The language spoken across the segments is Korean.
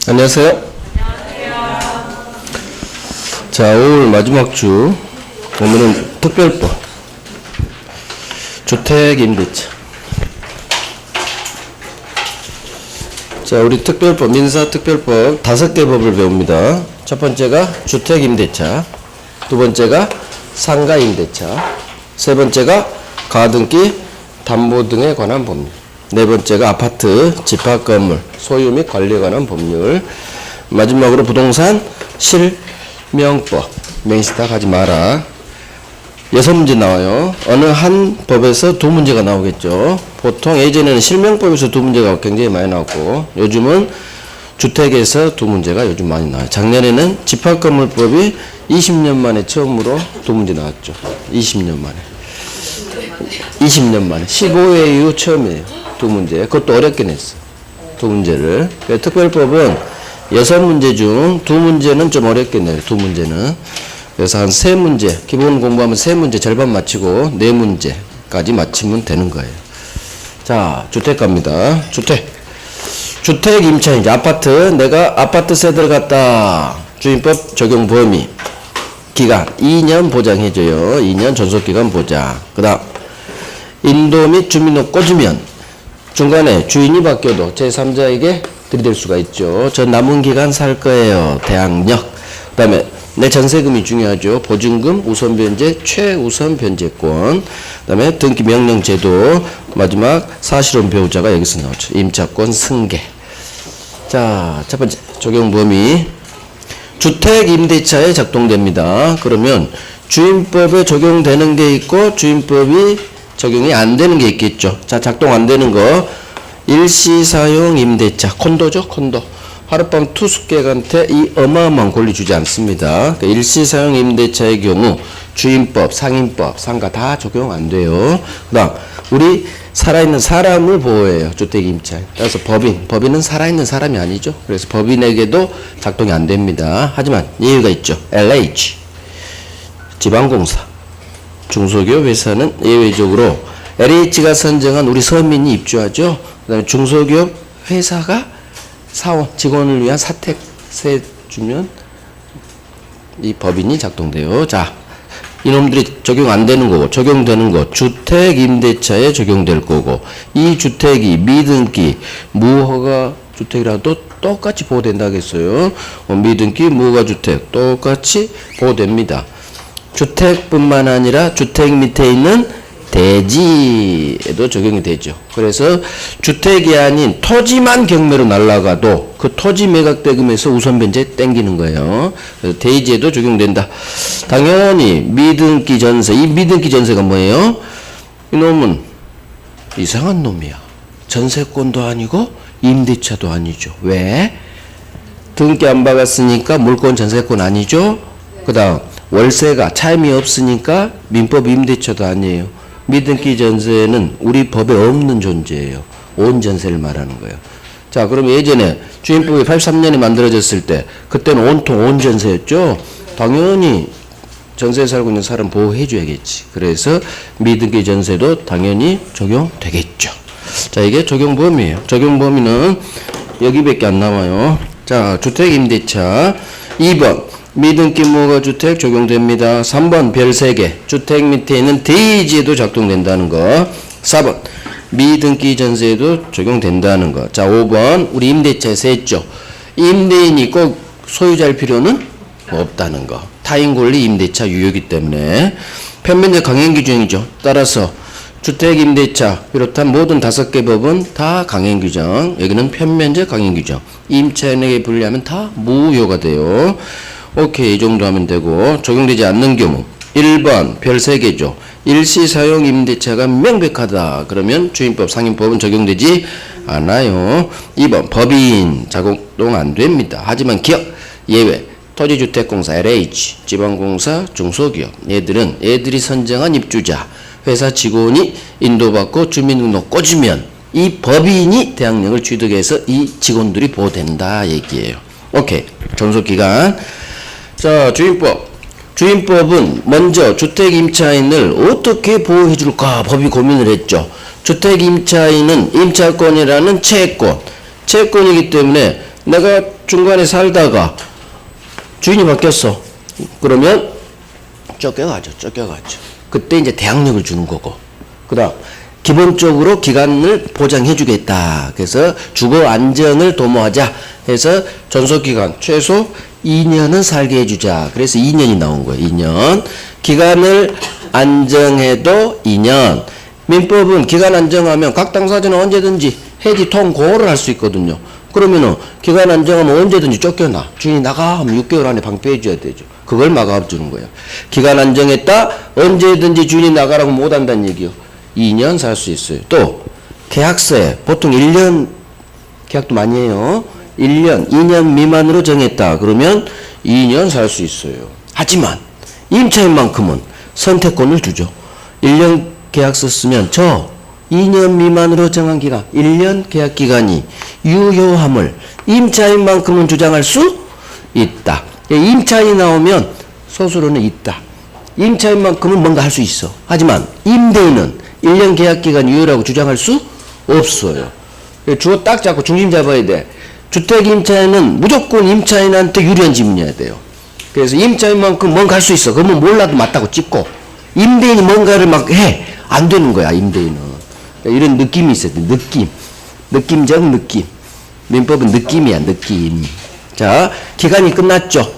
안녕하세요. 자, 5월 마지막 주, 오늘은 특별법, 주택임대차. 자, 우리 특별법, 민사특별법 5개 법을 배웁니다. 첫 번째가 주택임대차, 두 번째가 상가임대차, 세 번째가 가등기, 담보 등에 관한 법률, 네 번째가 아파트, 집합건물, 소유 및 관리에 관한 법률, 마지막으로 부동산 실명법. 맹시다 가지 마라. 6문제 나와요. 어느 한 법에서 2문제가 나오겠죠. 보통 예전에는 실명법에서 2문제가 굉장히 많이 나왔고, 요즘은 주택에서 2문제가 요즘 많이 나와요. 작년에는 집합건물법이 20년 만에 처음으로 2문제 나왔죠. 20년 만에. 15회 이후 처음이에요. 2문제. 그것도 어렵게 냈어. 2문제를. 특별법은 6문제 중 2문제는 좀 어렵게 내요. 2문제는. 그래서 한 3문제, 기본 공부하면 3문제 절반 마치고 4문제까지 마치면 되는 거예요. 자, 주택 갑니다. 주택 임차인, 이제 아파트, 내가 아파트 세대를 갖다 주임법 적용 범위, 기간 2년 보장해줘요. 2년 존속기간 보장. 그 다음 인도 및 주민등록 꽂으면 중간에 주인이 바뀌어도 제3자에게 들이댈 수가 있죠. 저 남은 기간 살 거예요. 대항력. 그 다음에 내 전세금이 중요하죠. 보증금, 우선 변제, 최우선 변제권. 그 다음에 등기 명령 제도. 마지막 사실혼 배우자가 여기서 나오죠. 임차권 승계. 자, 첫 번째 적용 범위. 주택 임대차에 작동됩니다. 그러면 주임법에 적용되는 게 있고 주임법이 적용이 안 되는 게 있겠죠. 자, 작동 안 되는 거. 일시사용 임대차. 콘도죠, 콘도. 하룻밤 투숙객한테 이 어마어마한 권리 주지 않습니다. 그러니까 일시사용 임대차의 경우 주임법, 상임법, 상가 다 적용 안 돼요. 그 다음, 우리 살아있는 사람을 보호해요. 주택임차. 따라서 법인은 살아있는 사람이 아니죠. 그래서 법인에게도 작동이 안 됩니다. 하지만 예외가 있죠. LH, 지방공사, 중소기업 회사는 예외적으로 LH가 선정한 우리 서민이 입주하죠. 그 다음에 중소기업 회사가 사원, 직원을 위한 사택세 주면 이 법인이 작동돼요. 자, 이놈들이 적용 안 되는 거고, 적용되는 거, 주택 임대차에 적용될 거고, 이 주택이 미등기, 무허가 주택이라도 똑같이 보호된다 하겠어요. 미등기, 무허가 주택 똑같이 보호됩니다. 주택뿐만 아니라 주택 밑에 있는 대지에도 적용이 되죠. 그래서 주택이 아닌 토지만 경매로 날아가도 그 토지 매각 대금에서 우선 변제 땡기는 거예요. 그래서 대지에도 적용된다. 당연히 미등기 전세. 이 미등기 전세가 뭐예요? 이놈은 이상한 놈이야. 전세권도 아니고 임대차도 아니죠. 왜? 등기 안 박았으니까 물권 전세권 아니죠. 그 다음 월세가 차임이 없으니까 민법 임대차도 아니에요. 미등기 전세는 우리 법에 없는 존재예요. 온 전세를 말하는 거예요. 자, 그럼 예전에 주임법이 83년에 만들어졌을 때 그때는 온통 온 전세였죠. 당연히 전세에 살고 있는 사람 보호해 줘야겠지. 그래서 미등기 전세도 당연히 적용되겠죠. 자, 이게 적용 범위예요. 적용 범위는 여기밖에 안 나와요. 자, 주택 임대차 2번 미등기 무허가 주택 적용됩니다. 3번 별 3개. 주택 밑에 있는 대지에도 작동된다는 거. 4번 미등기 전세에도 적용된다는 거. 자, 5번 우리 임대차에서 했죠. 임대인이 꼭 소유자일 필요는 없다는 거. 타인 권리 임대차 유효이기 때문에 편면제 강행 규정이죠. 따라서 주택 임대차 비롯한 모든 5개 법은 다 강행 규정. 여기는 편면제 강행 규정. 임차인에게 분리하면 다 무효가 돼요. 오케이, 이 정도 하면 되고, 적용되지 않는 경우 1번 별 3개죠. 일시사용 임대차가 명백하다. 그러면 주임법, 상임법은 적용되지 않아요. 2번 법인 작동 안 됩니다. 하지만 기업 예외. 토지주택공사 LH, 지방공사, 중소기업 얘들이 선정한 입주자, 회사 직원이 인도받고 주민등록 꽂으면 이 법인이 대항력을 취득해서 이 직원들이 보호된다 얘기예요. 오케이, 존속기간. 자, 주임법은 먼저 주택임차인을 어떻게 보호해 줄까 법이 고민을 했죠. 주택임차인은 임차권이라는 채권이기 때문에 내가 중간에 살다가 주인이 바뀌었어. 그러면 쫓겨가죠. 그때 이제 대항력을 주는 거고. 그 다음, 기본적으로 기간을 보장해주겠다. 그래서 주거 안정을 도모하자 해서 존속기간 최소 2년은 살게 해주자. 그래서 2년이 나온 거예요. 2년. 기간을 안정해도 2년. 민법은 기간 안정하면 각 당사자는 언제든지 해지 통고를 할 수 있거든요. 그러면은 기간 안정하면 언제든지 쫓겨나. 주인이 나가 하면 6개월 안에 방패해줘야 되죠. 그걸 막아주는 거예요. 기간 안정했다. 언제든지 주인이 나가라고 못한다는 얘기요. 2년 살 수 있어요. 또 계약서에 보통 1년 계약도 많이 해요. 1년, 2년 미만으로 정했다. 그러면 2년 살 수 있어요. 하지만 임차인만큼은 선택권을 주죠. 1년 계약서 쓰면 저 2년 미만으로 정한 기간, 1년 계약 기간이 유효함을 임차인만큼은 주장할 수 있다. 임차인이 나오면 소수로는 있다. 임차인만큼은 뭔가 할 수 있어. 하지만 임대인은 1년 계약 기간 유효라고 주장할 수 없어요. 주어 딱 잡고 중심 잡아야 돼. 주택 임차인은 무조건 임차인한테 유리한 지문이어야 돼요. 그래서 임차인만큼 뭔가 할 수 있어. 그러면 몰라도 맞다고 찍고, 임대인이 뭔가를 막 해. 안 되는 거야, 임대인은. 이런 느낌이 있어야 돼. 느낌적 느낌. 민법은 느낌이야, 느낌. 자, 기간이 끝났죠.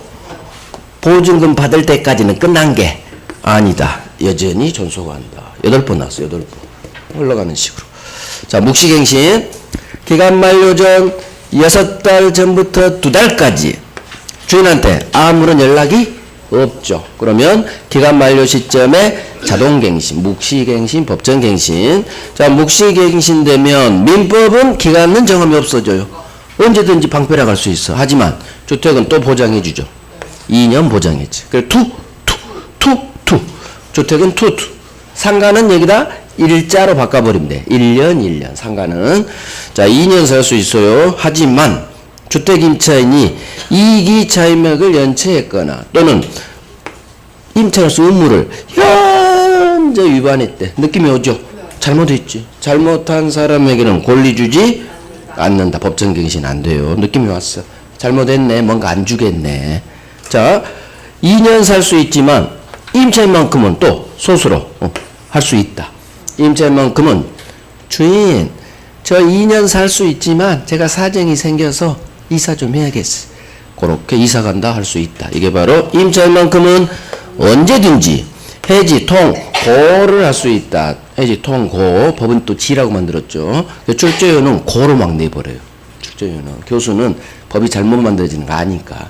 보증금 받을 때까지는 끝난 게 아니다. 여전히 존속한다. 8번 나왔어, 8번. 흘러가는 식으로. 자, 묵시갱신. 기간 만료 전 6달 전부터 2달까지 주인한테 아무런 연락이 없죠. 그러면 기간 만료 시점에 자동갱신, 묵시갱신, 법정갱신. 자, 묵시갱신 되면 민법은 기간은 정함이 없어져요. 언제든지 방패라 갈 수 있어. 하지만 주택은 또 보장해주죠. 2년 보장해줘. 그래서 투. 주택은 투. 상가는 여기다 일자로 바꿔버리면 돼. 1년. 상가는. 자, 2년 살 수 있어요. 하지만 주택 임차인이 이기 차임액을 연체했거나 또는 임차인으로서 의무를 현재 위반했대. 느낌이 오죠? 잘못했지. 잘못한 사람에게는 권리 주지 않는다. 법정갱신 안 돼요. 느낌이 왔어. 잘못했네. 뭔가 안 주겠네. 자, 2년 살 수 있지만 임차인만큼은 또 소수로 할 수 있다. 임차인만큼은 주인, 저 2년 살 수 있지만 제가 사정이 생겨서 이사 좀 해야겠어. 그렇게 이사 간다 할 수 있다. 이게 바로 임차인만큼은 언제든지 해지, 통, 고를 할 수 있다. 해지, 통, 고. 법은 또 지라고 만들었죠. 출제료는 고로 막 내버려요. 출제료는. 교수는 법이 잘못 만들어지는 거 아니까.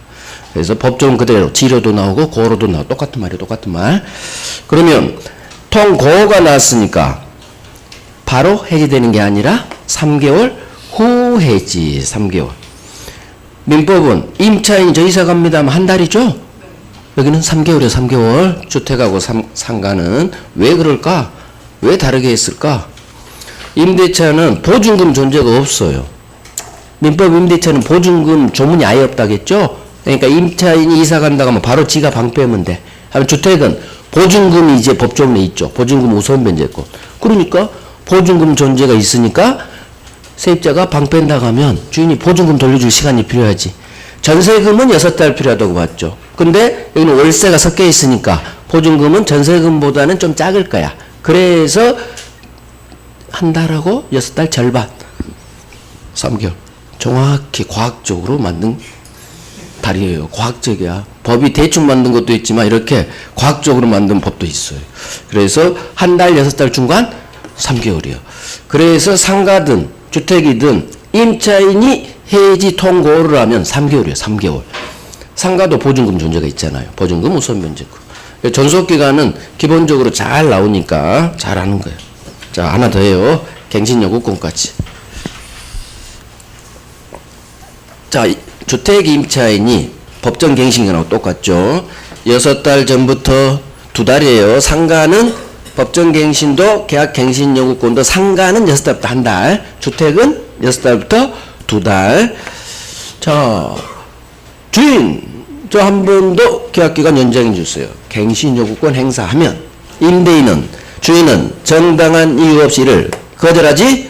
그래서 법조는 그대로 지로도 나오고 고로도 나오고 똑같은 말이에요. 똑같은 말. 그러면 통, 고가 나왔으니까 바로 해지되는 게 아니라 3개월 후 해지. 3개월. 민법은 임차인이 저 이사 갑니다 하면 한 달이죠? 여기는 3개월이에요. 3개월. 주택하고 상가는 왜 그럴까? 왜 다르게 했을까? 임대차는 보증금 존재가 없어요. 민법 임대차는 보증금 조문이 아예 없다겠죠? 그러니까 임차인이 이사 간다고 하면 바로 지가 방패면 돼. 하면 주택은 보증금이 이제 법조문에 있죠. 보증금 우선 변제권. 그러니까 보증금 존재가 있으니까 세입자가 방패한다고 하면 주인이 보증금 돌려줄 시간이 필요하지. 전세금은 6달 필요하다고 봤죠. 근데 여기는 월세가 섞여 있으니까 보증금은 전세금보다는 좀 작을 거야. 그래서 한 달하고 6달 절반. 3개월. 정확히 과학적으로 만든 달이에요. 과학적이야. 법이 대충 만든 것도 있지만 이렇게 과학적으로 만든 법도 있어요. 그래서 한 달, 6달 중간 3개월이에요. 그래서 상가든 주택이든 임차인이 해지 통고를 하면 3개월이에요. 3개월. 상가도 보증금 존재가 있잖아요. 보증금 우선 변제권. 존속기간은 기본적으로 잘 나오니까 잘하는 거예요. 자, 하나 더 해요. 갱신요구권까지. 자, 주택 임차인이 법정 갱신기간하고 똑같죠. 6달 전부터 2달이에요. 상가는 법정 갱신도 계약 갱신 요구권도 상가는 6달부터 한 달, 주택은 6달부터 2달. 자, 주인, 저 한 번 더 계약기간 연장해 주세요. 갱신 요구권 행사하면 임대인은, 주인은 정당한 이유 없이 이를 거절하지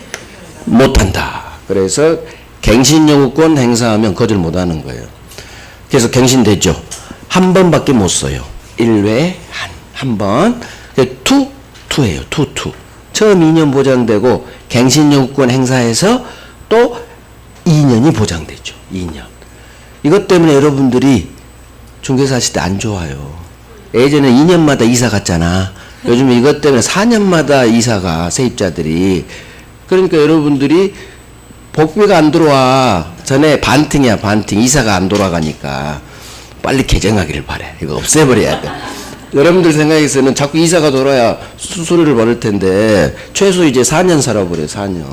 못한다. 그래서 갱신요구권 행사하면 거절 못하는 거예요. 그래서 갱신되죠. 한 번밖에 못 써요. 1회 한 번. 투예요. 투. 처음 2년 보장되고 갱신요구권 행사해서 또 2년이 보장되죠. 2년. 이것 때문에 여러분들이 중개사 하실 때 안 좋아요. 예전에 2년마다 이사 갔잖아. 요즘 이것 때문에 4년마다 이사가 세입자들이. 그러니까 여러분들이 복비가 안 들어와. 전에 반팅이야, 반팅. 이사가 안 돌아가니까 빨리 개정하기를 바래. 이거 없애버려야 돼. 여러분들 생각에서는 자꾸 이사가 돌아야 수수료를 받을 텐데 최소 이제 4년 살아버려요. 4년.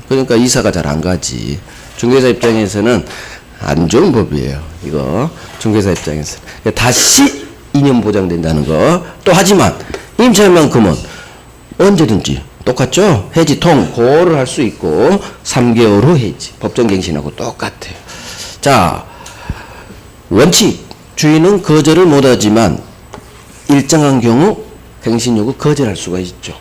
그러니까 이사가 잘 안 가지. 중개사 입장에서는 안 좋은 법이에요. 이거 중개사 입장에서는 다시 2년 보장된다는 거. 또 하지만 임차인만큼은 언제든지 똑같죠? 해지 통고를 할 수 있고 3개월 후 해지. 법정갱신하고 똑같아요. 자, 원칙 주인은 거절을 못하지만 일정한 경우 갱신요구 거절할 수가 있죠.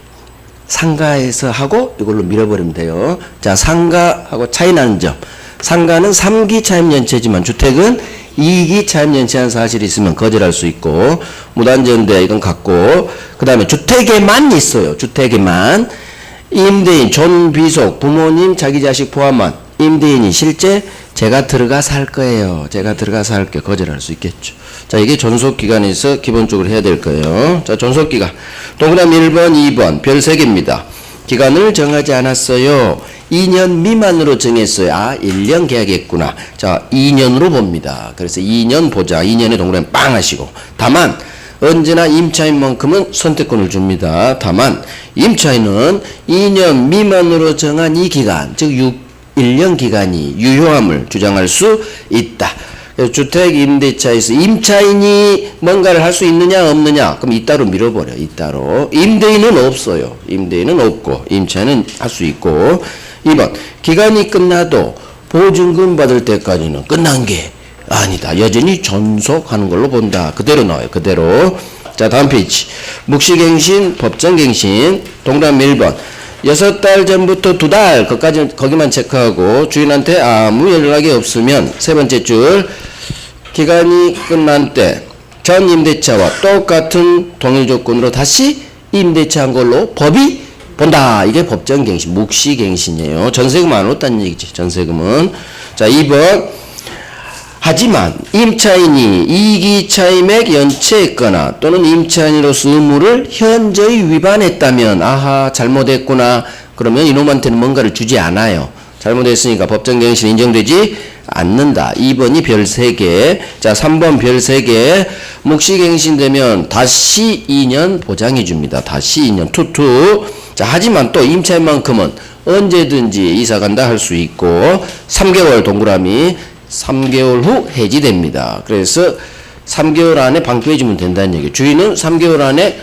상가에서 하고 이걸로 밀어버리면 돼요. 자, 상가하고 차이 나는 점. 상가는 3기 차임연체지만 주택은 2기 차임연체한 사실이 있으면 거절할 수 있고 무단전대 이건 같고 그 다음에 주택에만 있어요. 주택에만 임대인, 존비속, 부모님, 자기 자식 포함한 임대인이 실제 제가 들어가 살 거예요. 제가 들어가서 할게 거절할 수 있겠죠. 자, 이게 존속기간에서 기본적으로 해야 될 거예요. 자, 존속기간. 동그라미 1번, 2번 별 3개입니다. 기간을 정하지 않았어요. 2년 미만으로 정했어요. 아, 1년 계약했구나. 자, 2년으로 봅니다. 그래서 2년 보자. 2년에 동그라미 빵 하시고. 다만 언제나 임차인만큼은 선택권을 줍니다. 다만 임차인은 2년 미만으로 정한 이 기간, 즉 1년 기간이 유효함을 주장할 수 있다. 주택 임대차에서 임차인이 뭔가를 할 수 있느냐 없느냐 그럼 이따로 밀어버려. 이따로. 임대인은 없어요. 임대인은 없고 임차인은 할 수 있고. 2번 기간이 끝나도 보증금 받을 때까지는 끝난 게 아니다. 여전히 존속하는 걸로 본다. 그대로 나와요. 그대로. 자, 다음 페이지. 묵시갱신, 법정갱신. 동그라미 1번. 6달 전부터 2달, 거기만 체크하고, 주인한테 아무 연락이 없으면, 세 번째 줄, 기간이 끝난 때, 전 임대차와 똑같은 동일 조건으로 다시 임대차 한 걸로 법이 본다. 이게 법정갱신, 묵시갱신이에요. 전세금 안 얻었다는 얘기지, 전세금은. 자, 2번. 하지만 임차인이 이기 차임액 연체했거나 또는 임차인으로서 의무를 현저히 위반했다면 아하 잘못했구나 그러면 이놈한테는 뭔가를 주지 않아요. 잘못했으니까 법정갱신 인정되지 않는다. 2번이 별 3개. 자, 3번 별 3개. 묵시갱신되면 다시 2년 보장해 줍니다. 다시 2년 투투. 자, 하지만 또 임차인만큼은 언제든지 이사간다 할 수 있고 3개월 동그라미 3개월 후 해지됩니다. 그래서 3개월 안에 방기해주면 된다는 얘기예요. 주인은 3개월 안에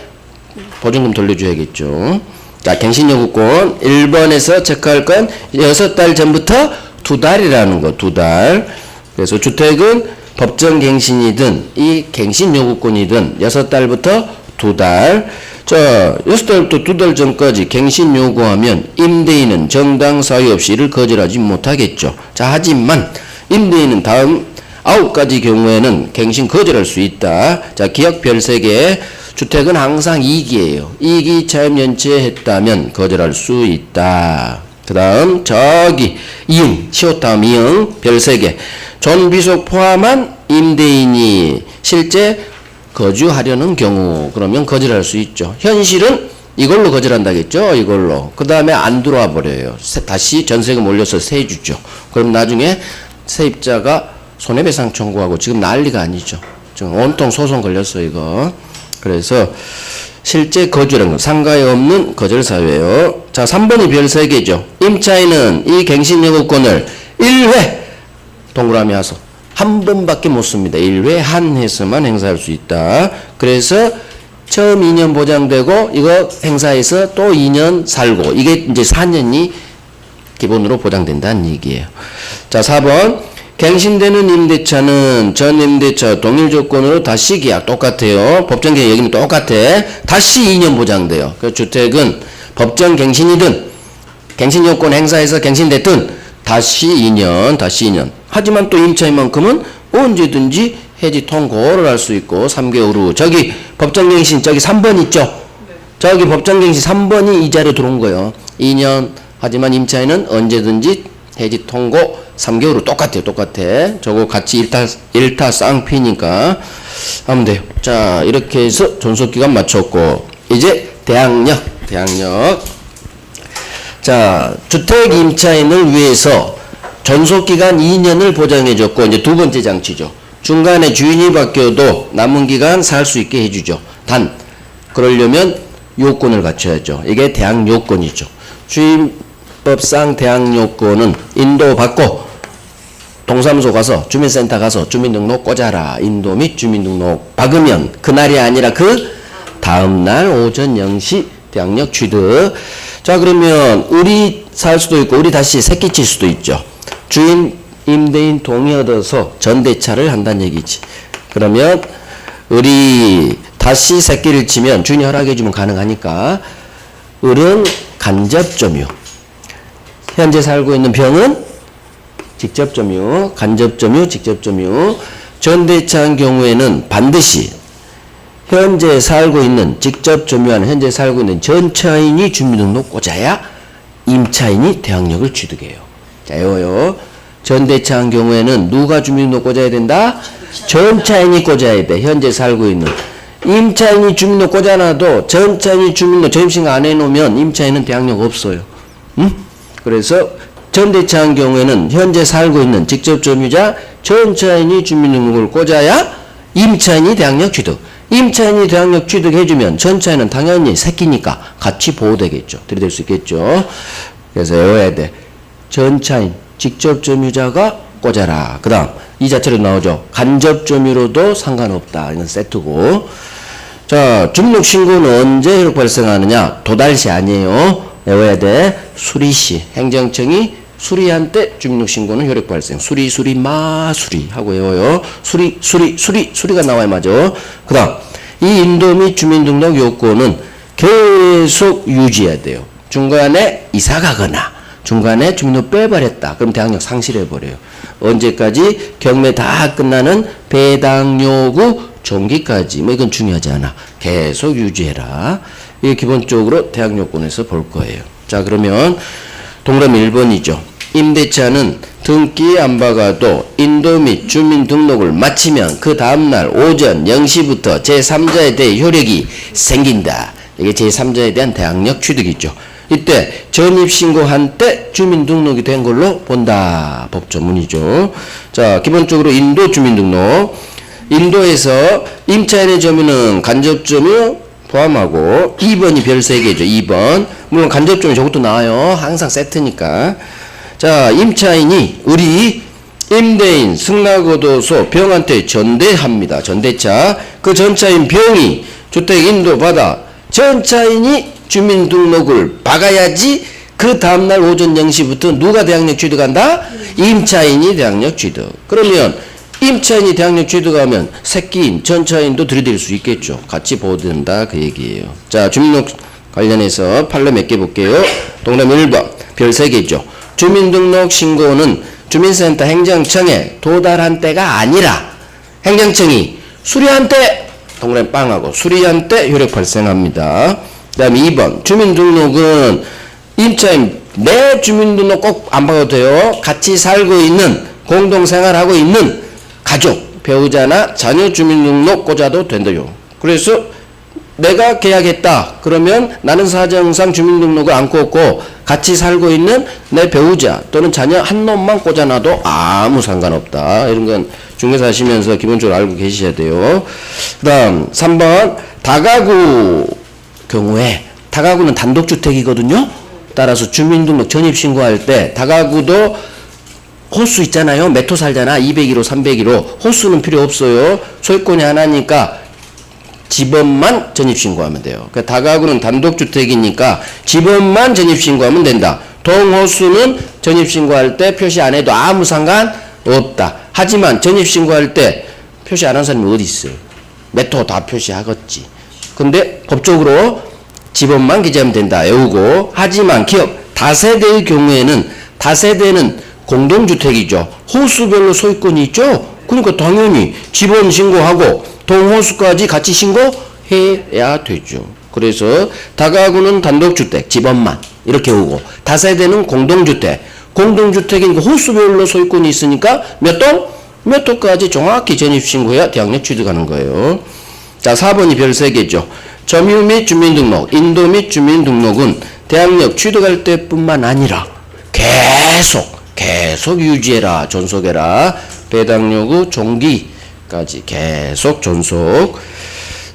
보증금 돌려줘야겠죠. 자, 갱신요구권 1번에서 체크할 건 6달 전부터 2달이라는 거. 2달. 그래서 주택은 법정갱신이든 이 갱신요구권이든 6달부터 2달. 자, 6달부터 2달 전까지 갱신 요구하면 임대인은 정당 사유 없이 이를 거절하지 못하겠죠. 자, 하지만 임대인은 다음 9가지 경우에는 갱신 거절할 수 있다. 자, 기억 별 3개. 주택은 항상 2기예요. 2기 차임 연체했다면 거절할 수 있다. 그 다음 저기 이응, 시옷 다음 이응 별 3개. 존비속 포함한 임대인이 실제 거주하려는 경우 그러면 거절할 수 있죠. 현실은 이걸로 거절한다겠죠. 이걸로. 그 다음에 안 들어와 버려요. 다시 전세금 올려서 세주죠. 그럼 나중에 세입자가 손해배상 청구하고 지금 난리가 아니죠. 지금 온통 소송 걸렸어 이거. 그래서 실제 거주라는 건 상가에 없는 거절 사유예요. 자, 3번이 별 3개죠. 임차인은 이 갱신요구권을 1회 동그라미 하소. 한 번밖에 못 씁니다. 1회 한 해서만 행사할 수 있다. 그래서 처음 2년 보장되고 이거 행사해서 또 2년 살고 이게 이제 4년이 기본으로 보장된다는 얘기예요. 자, 4번. 갱신되는 임대차는 전 임대차 동일 조건으로 다시 계약 똑같아요. 법정갱신 여기는 똑같아. 다시 2년 보장돼요. 그 주택은 법정갱신이든 갱신요건 행사해서 갱신됐든 다시 2년. 하지만 또 임차인만큼은 언제든지 해지 통고를 할 수 있고 3개월 후 저기 법정갱신 저기 3번 있죠? 저기 법정갱신 3번이 이 자리에 들어온 거예요. 2년 하지만 임차인은 언제든지 해지 통고 3개월 후 똑같아. 저거 같이 일타쌍피니까 하면 돼요. 자, 이렇게 해서 존속기간 맞췄고 이제 대항력. 자, 주택 임차인을 위해서 존속기간 2년을 보장해줬고 이제 두 번째 장치죠. 중간에 주인이 바뀌어도 남은 기간 살 수 있게 해주죠. 단 그러려면 요건을 갖춰야죠. 이게 대항 요건이죠. 주임법상 대항 요건은 인도받고 동사무소 가서 주민센터 가서 주민등록 꽂아라. 인도 및 주민등록 박으면 그날이 아니라 그 다음날 오전 0시 대항력 취득. 자, 그러면 우리 살 수도 있고 우리 다시 새끼 칠 수도 있죠. 주인 임대인 동의 얻어서 전대차를 한다는 얘기지. 그러면 우리 다시 새끼를 치면 주인이 허락해주면 가능하니까 을은 간접점유, 현재 살고 있는 병은 직접점유, 간접점유, 직접점유. 전대차한 경우에는 반드시 현재 살고 있는 직접점유하는 현재 살고 있는 전차인이 주민등록 꽂아야 임차인이 대항력을 취득해요. 자, 이거요. 전대차한 경우에는 누가 주민등록 꽂아야 된다? 전차인이 꽂아야 돼. 현재 살고 있는. 임차인이 주민등록 꽂아놔도 전차인이 주민등록 전입신고 안 해놓으면 임차인은 대항력 없어요. 응? 그래서 전대차한 경우에는 현재 살고 있는 직접점유자 전차인이 주민등록을 꽂아야 임차인이 대항력 취득. 임차인이 대항력 취득해주면 전차인은 당연히 새끼니까 같이 보호되겠죠. 들이댈 수 있겠죠. 그래서 외워야 돼. 전차인, 직접점유자가 꽂아라. 그 다음 이 자체로 나오죠. 간접점유로도 상관없다. 이건 세트고. 자, 주민등록신고는 언제 효력 발생하느냐? 도달시 아니에요. 외워야 돼. 수리시. 행정청이 수리한 때 주민등록신고는 효력 발생. 수리 하고 외워요. 수리가 나와야 맞아. 그 다음 이 인도 및 주민등록 요건은 계속 유지해야 돼요. 중간에 이사 가거나 중간에 주민등록 빼버렸다. 그럼 대항력 상실해버려요. 언제까지? 경매 다 끝나는 배당 요구 종기까지. 뭐 이건 중요하지 않아. 계속 유지해라. 이게 기본적으로 대항요건에서 볼 거예요. 자, 그러면 동그라미 1번이죠. 임대차는 등기 안 박아도 인도 및 주민등록을 마치면 그 다음날 오전 0시부터 제3자에 대해 효력이 생긴다. 이게 제3자에 대한 대항력 취득이죠. 이때 전입신고한 때 주민등록이 된 걸로 본다. 법조문이죠. 자, 기본적으로 인도 주민등록. 인도에서 임차인의 점유는 간접점유 포함하고 2번이 별 3개죠. 2번. 물론 간접점유 저것도 나와요. 항상 세트니까. 자, 임차인이 우리 임대인 승낙거도소 병한테 전대합니다. 전대차. 그 전차인 병이 주택 인도받아 전차인이 주민등록을 박아야지 그 다음날 오전 0시부터 누가 대항력 취득한다? 임차인이 대항력 취득. 그러면 임차인이 대항력 취득하면 새끼인 전차인도 들이댈 수 있겠죠. 같이 보호된다 그 얘기예요. 자, 주민등록 관련해서 판례 몇 개 볼게요. 동그라미 1번 별 3개죠. 주민등록 신고는 주민센터 행정청에 도달한 때가 아니라 행정청이 수리한 때 동그라미 빵하고 수리한 때 효력 발생합니다. 그 다음에 2번 주민등록은 임차인 내 주민등록 꼭 안 봐도 돼요. 같이 살고 있는 공동생활하고 있는 가족, 배우자나 자녀 주민등록 꽂아도 된대요. 그래서 내가 계약했다. 그러면 나는 사정상 주민등록을 안 꽂고 같이 살고 있는 내 배우자 또는 자녀 한 놈만 꽂아놔도 아무 상관없다. 이런 건 중개사 하시면서 기본적으로 알고 계셔야 돼요. 그 다음 3번 다가구 경우에 다가구는 단독주택이거든요. 따라서 주민등록 전입신고할 때 다가구도 호수 있잖아요. 몇 호 살잖아. 201호, 301호. 호수는 필요 없어요. 소유권이 하나니까 집원만 전입신고하면 돼요. 그러니까 다가구는 단독주택이니까 집원만 전입신고하면 된다. 동호수는 전입신고할 때 표시 안 해도 아무 상관 없다. 하지만 전입신고할 때 표시 안 한 사람이 어디 있어요? 몇 호 다 표시하겠지. 근데 법적으로 집원만 기재하면 된다. 외우고. 하지만 기업 다세대의 경우에는 다세대는 공동주택이죠. 호수별로 소유권이 있죠. 그러니까 당연히 집원 신고하고 동호수까지 같이 신고해야 되죠. 그래서 다가구는 단독주택, 집원만 이렇게 오고 다세대는 공동주택. 공동주택이니까 호수별로 소유권이 있으니까 몇 동? 몇 호까지 정확히 전입신고해야 대항력 취득하는 거예요. 자, 4번이 별 3개죠. 점유 및 주민등록, 인도 및 주민등록은 대항력 취득할 때뿐만 아니라 계속 유지해라, 존속해라. 배당 요구 종기까지 계속 존속.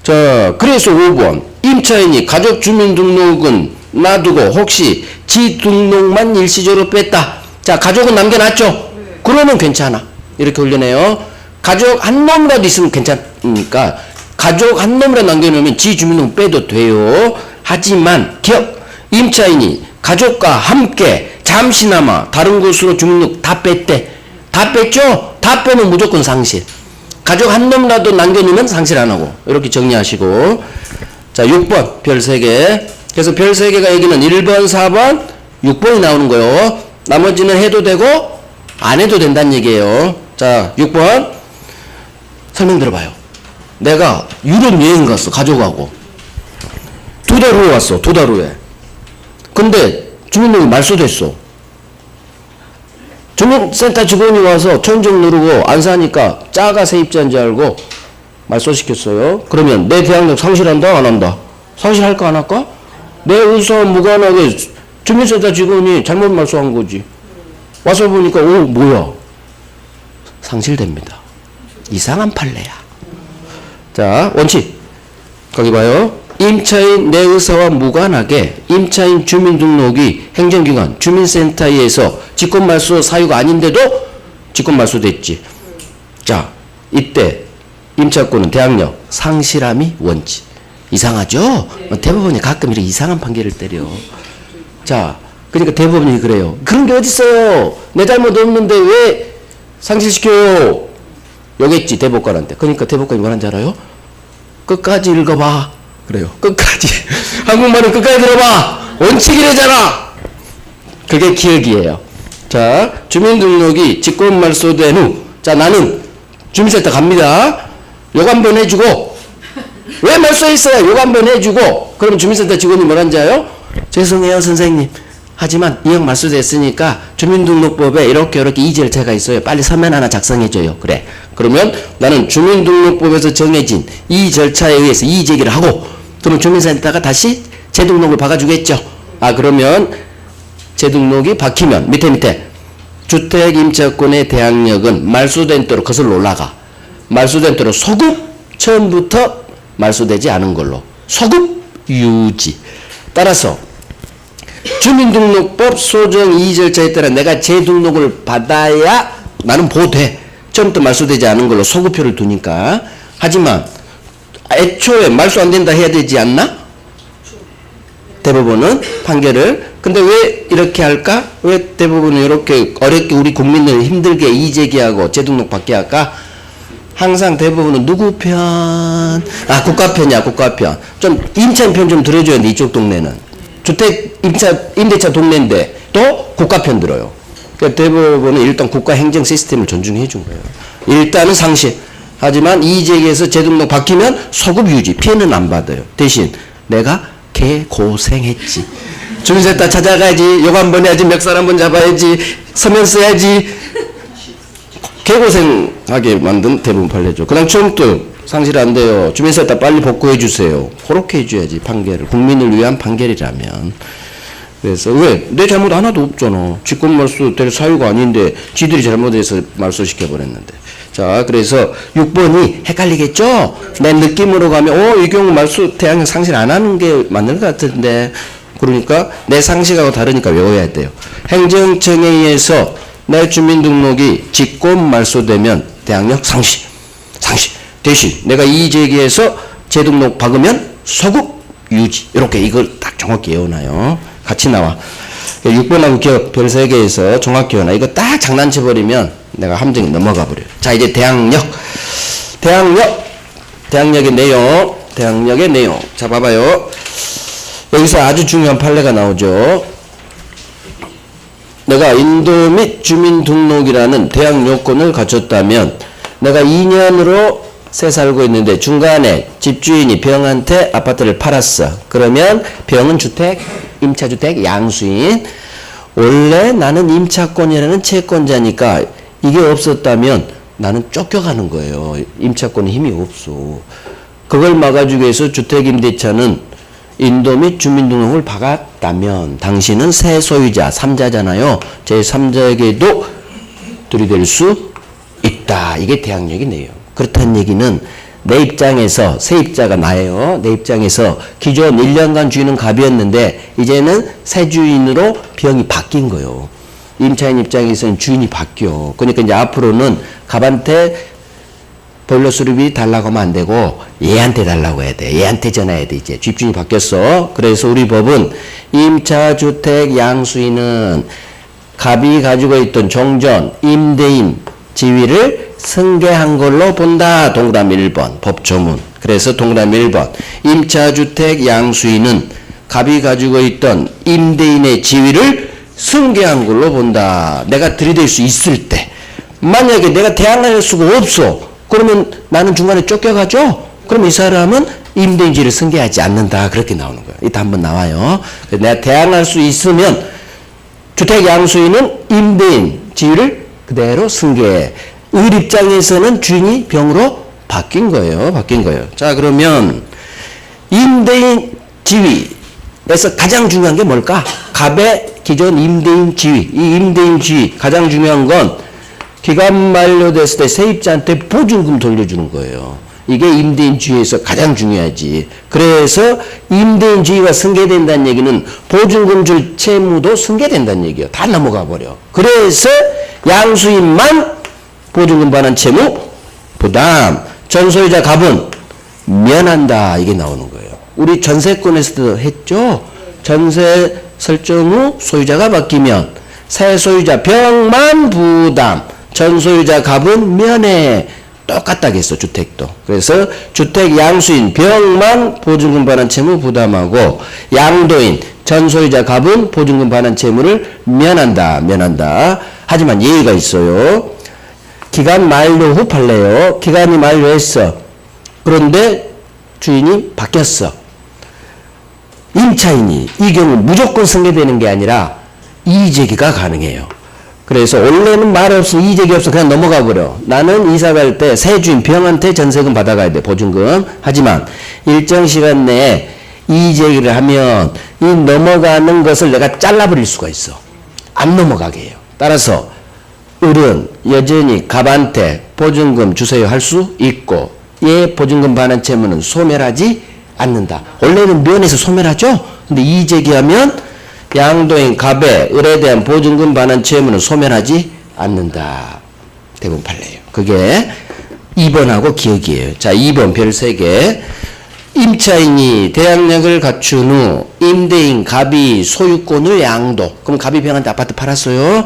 자, 그래서 5번 임차인이 가족 주민등록은 놔두고 혹시 지 등록만 일시적으로 뺐다. 자, 가족은 남겨놨죠? 그러면 괜찮아. 이렇게 올려내요. 가족 한 놈이라도 있으면 괜찮으니까 가족 한 놈이라도 남겨놓으면 지 주민등록 빼도 돼요. 하지만 기억, 임차인이 가족과 함께 잠시나마 다른 곳으로 주민등록 다 뺐대. 다 뺐죠? 다 빼면 무조건 상실. 가족 한 놈이라도 남겨놓으면 상실 안 하고. 이렇게 정리하시고. 자, 6번 별 3개. 그래서 별 3개가 여기는 1번, 4번, 6번이 나오는 거예요. 나머지는 해도 되고 안 해도 된다는 얘기예요. 자, 6번 설명 들어봐요. 내가 유럽 여행 갔어. 가족하고. 2달 후에 왔어. 2달 후에. 근데 주민등록이 말소됐어. 주민센터 직원이 와서 천정 누르고 안 사니까 짜가 세입자인 줄 알고 말소시켰어요. 그러면 내 대항력 상실한다 안 한다? 상실할까 안 할까? 내 의사와 무관하게 주민센터 직원이 잘못 말소한 거지. 와서 보니까 오 뭐야? 상실됩니다. 이상한 판례야. 자, 원칙 거기 봐요. 임차인 내 의사와 무관하게 임차인 주민등록이 행정기관 주민센터에서 직권말소 사유가 아닌데도 직권말소됐지. 자, 이때 임차권은 대항력 상실함이 원칙. 이상하죠? 대법원이 가끔 이렇게 이상한 판결을 때려. 자, 그러니까 대법원이 그래요. 그런 게 어딨어요? 내 잘못 없는데 왜 상실시켜요? 요겠지 대법관한테. 그러니까 대법관이 뭐라는지 알아요? 끝까지 읽어봐. 그래요. 끝까지. 한국말은 끝까지 들어봐. 원칙이래잖아. 그게 기억이에요. 자, 주민등록이 직권말소된 후, 자, 나는 주민센터 갑니다. 요거 한번 해주고, 왜 말소했어요? 요거 한번 해주고, 그럼 주민센터 직원이 뭐라는지 알아요? 죄송해요, 선생님. 하지만 이형 말소됐으니까 주민등록법에 이렇게 이 절차가 있어요. 빨리 서면 하나 작성해줘요. 그래. 그러면 나는 주민등록법에서 정해진 이 절차에 의해서 이의 제기를 하고, 그럼 주민센터가 다시 재등록을 박아주겠죠. 아, 그러면 재등록이 박히면 밑에 주택임차권의 대항력은 말소된 대로 거슬러 올라가. 말소된 대로 소급 처음부터 말소되지 않은 걸로 소급 유지. 따라서 주민등록법 소정 이의 절차에 따라 내가 재등록을 받아야 나는 보호돼. 처음부터 말소되지 않은 걸로 소급표를 두니까. 하지만 애초에 말소 안 된다 해야 되지 않나? 대법원은 판결을. 근데 왜 이렇게 할까? 왜 대법원은 이렇게 어렵게 우리 국민을 힘들게 이의 제기하고 재등록 받게 할까? 항상 대법원은 누구 편? 아, 국가 편이야, 국가 편. 좀 임차인 편 좀 들어줘야 돼, 이쪽 동네는. 주택 임대차 동네인데 또 국가 편 들어요. 그러니까 대법원은 일단 국가 행정 시스템을 존중해 준 거예요. 일단은 상실. 하지만 이의 제기해서 재등록 바뀌면 소급 유지, 피해는 안 받아요. 대신 내가 개 고생했지. 주민센터 찾아가야지, 요거 한번 해야지, 멱살 한번 잡아야지, 서면 써야지. 개고생하게 만든 대부분 판례죠. 그다음 처음부터 상실 안 돼요. 주민센터 빨리 복구해 주세요. 그렇게 해줘야지 판결을. 국민을 위한 판결이라면. 그래서 왜? 내 잘못 하나도 없잖아. 직권말소 될 사유가 아닌데 지들이 잘못해서 말소시켜버렸는데. 자, 그래서 6번이 헷갈리겠죠? 내 느낌으로 가면 이 경우 말소 대항력 상실 안 하는 게 맞는 것 같은데. 그러니까 내 상식하고 다르니까 외워야 돼요. 행정청에 의해서 내 주민등록이 직권 말소되면 대항력 상실. 대신 내가 이의 제기해서 재등록 박으면 소급 유지. 이렇게 이걸 딱 정확히 외워놔요. 같이 나와. 6번하고 기억 별 3개에서 정확히 외워놔. 이거 딱 장난쳐버리면 내가 함정이 넘어가 버려요. 자, 이제 대항력의 내용. 자, 봐봐요. 여기서 아주 중요한 판례가 나오죠. 내가 인도 및 주민등록이라는 대학 요건을 갖췄다면 내가 2년으로 새 살고 있는데 중간에 집주인이 병한테 아파트를 팔았어. 그러면 병은 주택, 임차주택, 양수인. 원래 나는 임차권이라는 채권자니까 이게 없었다면 나는 쫓겨가는 거예요. 임차권에 힘이 없어. 그걸 막아주기 위해서 주택임대차는 인도 및 주민등록을 박았다면 당신은 새 소유자 3자잖아요. 제3자에게도 들이댈 수 있다. 이게 대항력이 네요. 그렇다는 얘기는 내 입장에서 세입자가 나예요. 내 입장에서 기존 1년간 주인은 갑이었는데 이제는 새 주인으로 병이 바뀐 거예요. 임차인 입장에서는 주인이 바뀌어. 그러니까 이제 앞으로는 갑한테 보일러 수리비 달라고 하면 안 되고 얘한테 달라고 해야 돼. 얘한테 전화해야 돼. 이제 집주인이 바뀌었어. 그래서 우리 법은 임차주택 양수인은 갑이 가지고 있던 종전, 임대인, 지위를 승계한 걸로 본다. 동그라미 1번 법조문. 그래서 동그라미 1번 임차주택 양수인은 갑이 가지고 있던 임대인의 지위를 승계한 걸로 본다. 내가 들이댈 수 있을 때. 만약에 내가 대항할 수가 없어. 그러면 나는 중간에 쫓겨가죠? 그럼 이 사람은 임대인지를 승계하지 않는다. 그렇게 나오는 거예요. 이따 한번 나와요. 내가 대항할 수 있으면 주택 양수인은 임대인 지위를 그대로 승계해. 을 입장에서는 주인이 병으로 바뀐 거예요. 바뀐 거예요. 자, 그러면 임대인 지위에서 가장 중요한 게 뭘까? 갑의 기존 임대인 지위. 이 임대인 지위 가장 중요한 건 기간 만료됐을 때 세입자한테 보증금 돌려주는 거예요. 이게 임대인 지위에서 가장 중요하지. 그래서 임대인 지위가 승계된다는 얘기는 보증금 줄 채무도 승계된다는 얘기예요. 다 넘어가 버려. 그래서 양수인만 보증금 반환 채무 부담. 전소유자 갑은 면한다. 이게 나오는 거예요. 우리 전세권에서도 했죠. 전세 설정 후 소유자가 바뀌면 새 소유자 병만 부담. 전소유자 갑은 면해. 똑같다겠어. 주택도. 그래서 주택 양수인 병만 보증금 반환 채무 부담하고 양도인 전소유자 갑은 보증금 반환 채무를 면한다. 면한다. 하지만 예의가 있어요. 기간 만료 후 팔래요. 기간이 만료했어. 그런데 주인이 바뀌었어. 임차인이 이 경우 무조건 승계되는 게 아니라 이의제기가 가능해요. 그래서 원래는 말 없으면 이의제기 없어 그냥 넘어가 버려. 나는 이사 갈 때 새 주인 병한테 전세금 받아가야 돼. 보증금. 하지만 일정 시간 내에 이의제기를 하면 이 넘어가는 것을 내가 잘라버릴 수가 있어. 안 넘어가게 해요. 따라서 을은 여전히 갑한테 보증금 주세요 할 수 있고 얘 보증금 반환 채무는 소멸하지 않는다. 원래는 면에서 소멸하죠. 근데 이의제기하면 양도인 갑의 을에 대한 보증금 반환 채무는 소멸하지 않는다. 대부분 판례예요. 그게 2번하고 기억이에요. 자, 2번 별 3개. 임차인이 대항력을 갖춘 후 임대인 갑이 소유권을 양도. 그럼 갑이 병한테 아파트 팔았어요.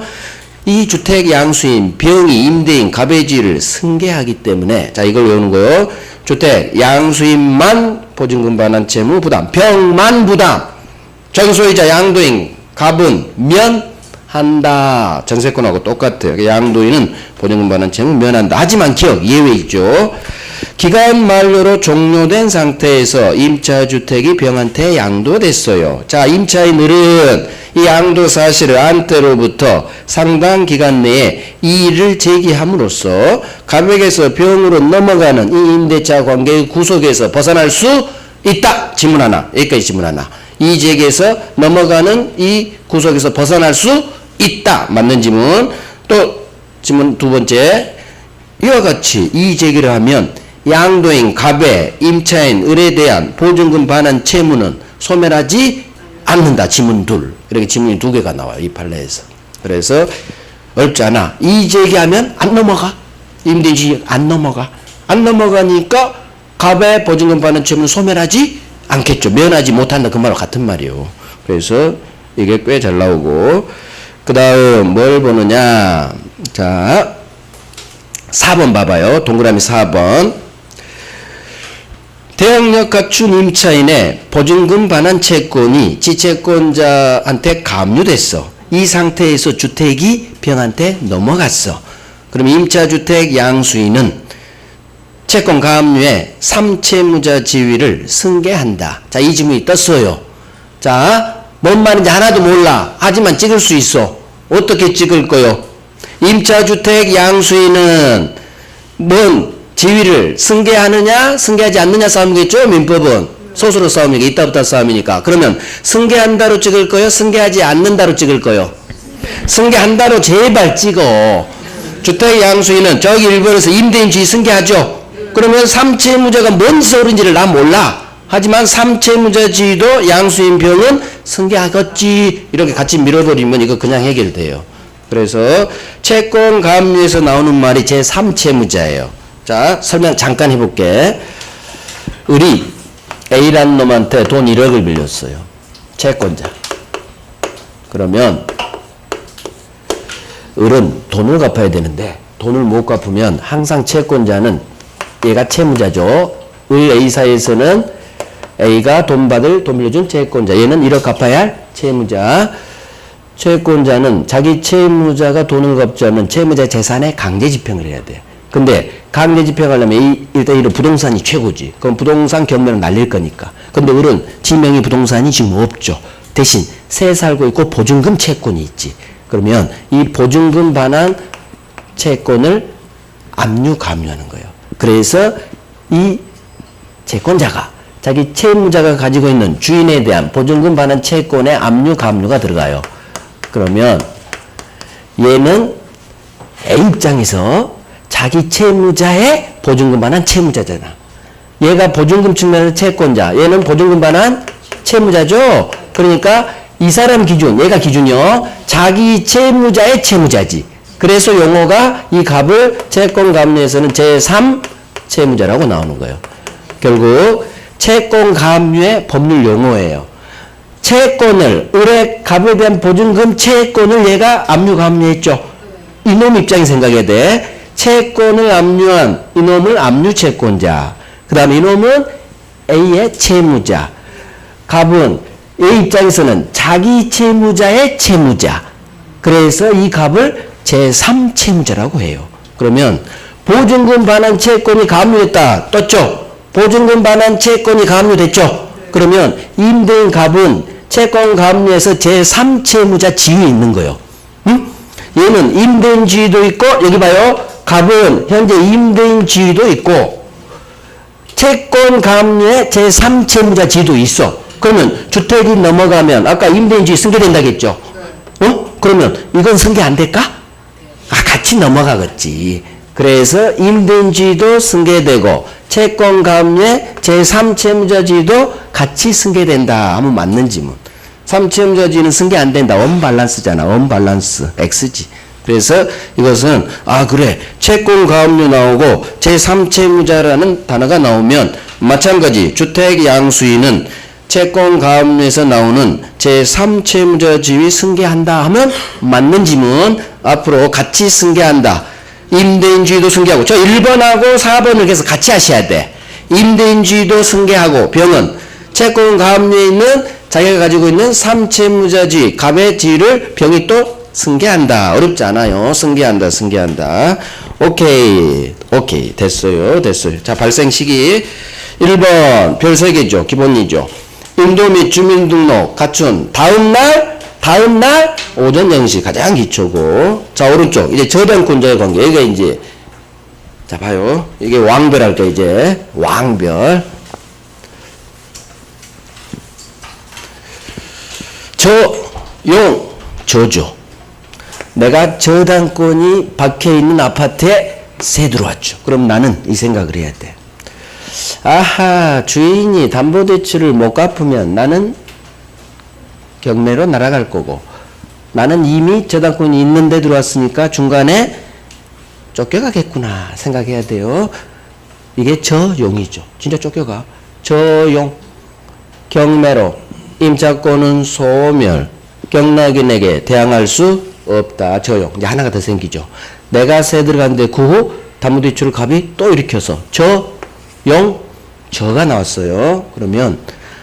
이 주택 양수인 병이 임대인 갑의 지위를 승계하기 때문에 자 이걸 외우는 거예요. 주택 양수인만 보증금 반환 채무 부담. 병만 부담. 전소유자 양도인 갑은 면한다. 전세권하고 똑같아요. 양도인은 보증금 반환 채무 면한다. 하지만 기억 예외 있죠. 기간 만료로 종료된 상태에서 임차주택이 병한테 양도됐어요. 자, 임차인들은 이 양도 사실을 안때로부터 상당 기간 내에 이의를 제기함으로써 갑에게서 병으로 넘어가는 이 임대차 관계의 구속에서 벗어날 수 있다. 질문 하나. 여기까지 질문 하나. 이의제기에서 넘어가는 이 구속에서 벗어날 수 있다. 맞는 지문. 또 지문 두 번째. 이와 같이 이의제기를 하면 양도인 갑의 임차인 을에 대한 보증금 반환 채무는 소멸하지 않는다. 지문 둘. 이렇게 지문이 2개가 나와요. 이 판례에서. 그래서 어렵지 않아. 이의제기하면 안 넘어가. 임대인지 안 넘어가. 안 넘어가니까 갑의 보증금 반환 채무는 소멸하지 않겠죠. 면하지 못한다. 그 말과 같은 말이에요. 그래서 이게 꽤 잘 나오고 그 다음 뭘 보느냐. 자 4번 봐봐요. 동그라미 4번. 대항력 갖춘 임차인의 보증금 반환 채권이 지채권자한테 감유됐어. 이 상태에서 주택이 병한테 넘어갔어. 그럼 임차주택 양수인은 채권 가압류에 3채무자 지위를 승계한다. 자, 이 지문이 떴어요. 자, 뭔 말인지 하나도 몰라. 하지만 찍을 수 있어. 어떻게 찍을 거요? 임차주택 양수인은 뭔 지위를 승계하느냐 승계하지 않느냐 싸움이겠죠? 민법은 소수로 싸움이니까 이따부터 싸움이니까. 그러면 승계한다로 찍을 거요? 승계하지 않는다로 찍을 거요? 승계한다로 제발 찍어. 주택 양수인은 저기 1번에서 임대인 지위 승계하죠? 그러면 3채무자가 뭔 소리인지를 나 몰라. 하지만 3채무자 지위도 양수인 병은 승계하겠지. 이렇게 같이 밀어버리면 이거 그냥 해결돼요. 그래서 채권 가압류에서 나오는 말이 제3채무자예요. 자, 설명 잠깐 해볼게. 을이 A라는 놈한테 돈 1억을 빌렸어요. 채권자. 그러면 을은 돈을 갚아야 되는데 돈을 못 갚으면 항상 채권자는 얘가 채무자죠. 을 A사에서는 A가 돈 빌려준 채권자. 얘는 1억 갚아야 할 채무자. 채권자는 자기 채무자가 돈을 갚지 않으면 채무자 재산에 강제 집행을 해야 돼. 근데 강제 집행하려면 일단 이런 부동산이 최고지. 그럼 부동산 경매는 날릴 거니까. 근데 을은 지명이 부동산이 지금 없죠. 대신 세 살고 있고 보증금 채권이 있지. 그러면 이 보증금 반환 채권을 압류 가압류하는 거예요. 그래서 이 채권자가 자기 채무자가 가지고 있는 주인에 대한 보증금 반환 채권에 압류 가압류가 들어가요. 그러면 얘는 A 입장에서 자기 채무자의 보증금 반환 채무자잖아. 얘가 보증금 측면에서 채권자, 얘는 보증금 반환 채무자죠. 그러니까 이 사람 기준, 얘가 기준이요. 자기 채무자의 채무자지. 그래서 용어가 이 값을 채권 가압류에서는 제3 채무자라고 나오는 거예요. 결국 채권 가압류의 법률 용어예요. 채권을, 을의 값에 대한 보증금 채권을 얘가 압류 가압류했죠. 이놈 입장에 생각해야 돼. 채권을 압류한 이놈을 압류 채권자. 그 다음에 이놈은 A의 채무자. 값은 A 입장에서는 자기 채무자의 채무자. 그래서 이 값을 제3 채무자라고 해요. 그러면 보증금 반환 채권이 가압류됐다. 떴죠? 보증금 반환 채권이 가압류됐죠? 그러면 임대인 값은 채권 가압류에서 제3 채무자 지위에 있는 거예요. 응? 얘는 임대인 지위도 있고, 여기 봐요. 값은 현재 임대인 지위도 있고, 채권 가압류에 제3 채무자 지위도 있어. 그러면 주택이 넘어가면 아까 임대인 지위 승계된다겠죠? 그러면 이건 승계 안 될까? 같이 넘어가겠지. 그래서 임대인 지위도 승계되고 채권 가압류에 제3 채무자 지위도 같이 승계된다 하면 맞는 지문. 3채무자 지위는 승계 안 된다. 언밸런스잖아. 언밸런스. X지. 그래서 이것은 그래. 채권 가압류 나오고 제3채무자라는 단어가 나오면 마찬가지 주택 양수인은 채권 가압류에서 나오는 제3채무자 지위 승계한다 하면 맞는 지문. 앞으로 같이 승계한다. 임대인 지위도 승계하고, 저 1번하고 4번을 계속 같이 하셔야 돼. 임대인 지위도 승계하고, 병은 채권 가압류에 있는 자기가 가지고 있는 3채무자 지위, 갑의 지위를 병이 또 승계한다. 어렵지 않아요. 승계한다. 오케이. 됐어요. 자, 발생 시기. 1번, 별 3개죠. 기본이죠. 인도 및 주민등록 갖춘 다음날 오전 0시 가장 기초고. 자, 오른쪽 이제 저당권자의 관계. 여기가 이제 자 봐요. 이게 왕별 할까 이제 왕별. 저조. 내가 저당권이 박혀 있는 아파트에 새 들어왔죠. 그럼 나는 이 생각을 해야 돼. 아하, 주인이 담보대출을 못 갚으면 나는 경매로 날아갈 거고, 나는 이미 저당권이 있는데 들어왔으니까 중간에 쫓겨가겠구나 생각해야 돼요. 이게 저용이죠. 진짜 쫓겨가. 저용. 경매로 임차권은 소멸. 경락인에게 대항할 수 없다. 저용. 이제 하나가 더 생기죠. 내가 새 들어갔는데 그 후 담보대출 값이 또 일으켜서 저가 나왔어요. 그러면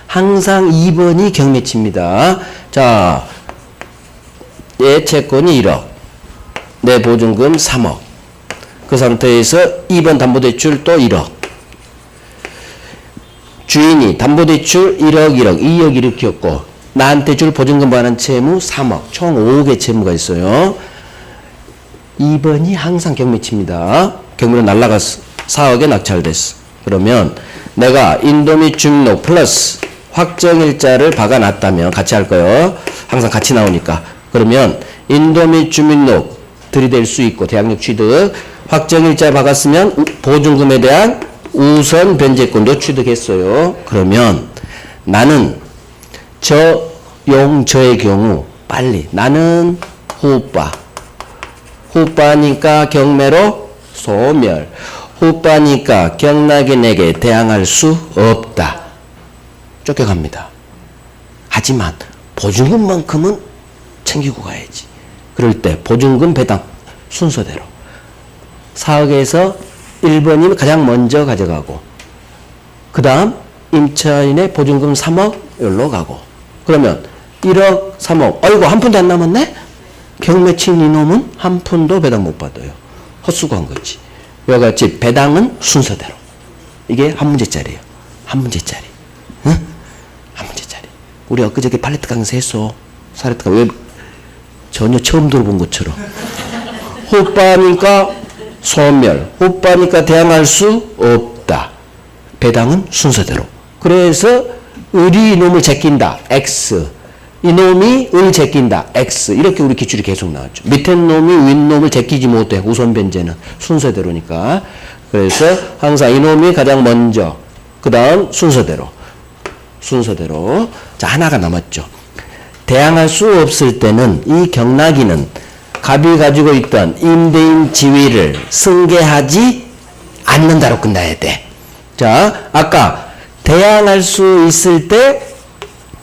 항상 2번이 경매치입니다. 자, 채권이 1억. 내 보증금 3억. 그 상태에서 2번 담보대출 또 1억. 주인이 담보대출 1억, 2억 일으켰고 나한테 줄 보증금 반환 채무 3억. 총 5억의 채무가 있어요. 2번이 항상 경매치입니다. 경매로 날라갔어. 4억에 낙찰됐어. 그러면 내가 인도미 주민록 플러스 확정일자를 박아놨다면 같이 할 거예요. 항상 같이 나오니까. 그러면 인도미 주민록 들이댈 수 있고 대항력 취득 확정일자 박았으면 보증금에 대한 우선 변제권도 취득했어요. 그러면 나는 저용저의 경우 빨리 나는 후빠니까 경매로 소멸 후빠니까 경락인에게 대항할 수 없다. 쫓겨갑니다. 하지만 보증금만큼은 챙기고 가야지. 그럴 때 보증금 배당 순서대로 4억에서 1번이 가장 먼저 가져가고 그 다음 임차인의 보증금 3억 여기로 가고 그러면 1억 3억 아이고 한 푼도 안 남았네? 경매친 이놈은 한 푼도 배당 못 받아요. 헛수고한 거지. 이와 같이 배당은 순서대로. 이게 한 문제짜리예요. 한 문제짜리. 응? 한 문제짜리. 우리 엊그저께 팔레트 강사했어. 사레트가 왜 전혀 처음 들어본 것처럼. 호빠니까 소멸. 호빠니까 대항할 수 없다. 배당은 순서대로. 그래서 을이 이놈을 제낀다. X. 이놈이 을 제낀다. X. 이렇게 우리 기출이 계속 나왔죠. 밑에 놈이 윗놈을 제끼지 못해. 우선 변제는 순서대로니까. 그래서 항상 이놈이 가장 먼저. 그 다음 순서대로. 자, 하나가 남았죠. 대항할 수 없을 때는 이 경락인은 갑이 가지고 있던 임대인 지위를 승계하지 않는다로 끝나야 돼. 자, 아까 대항할 수 있을 때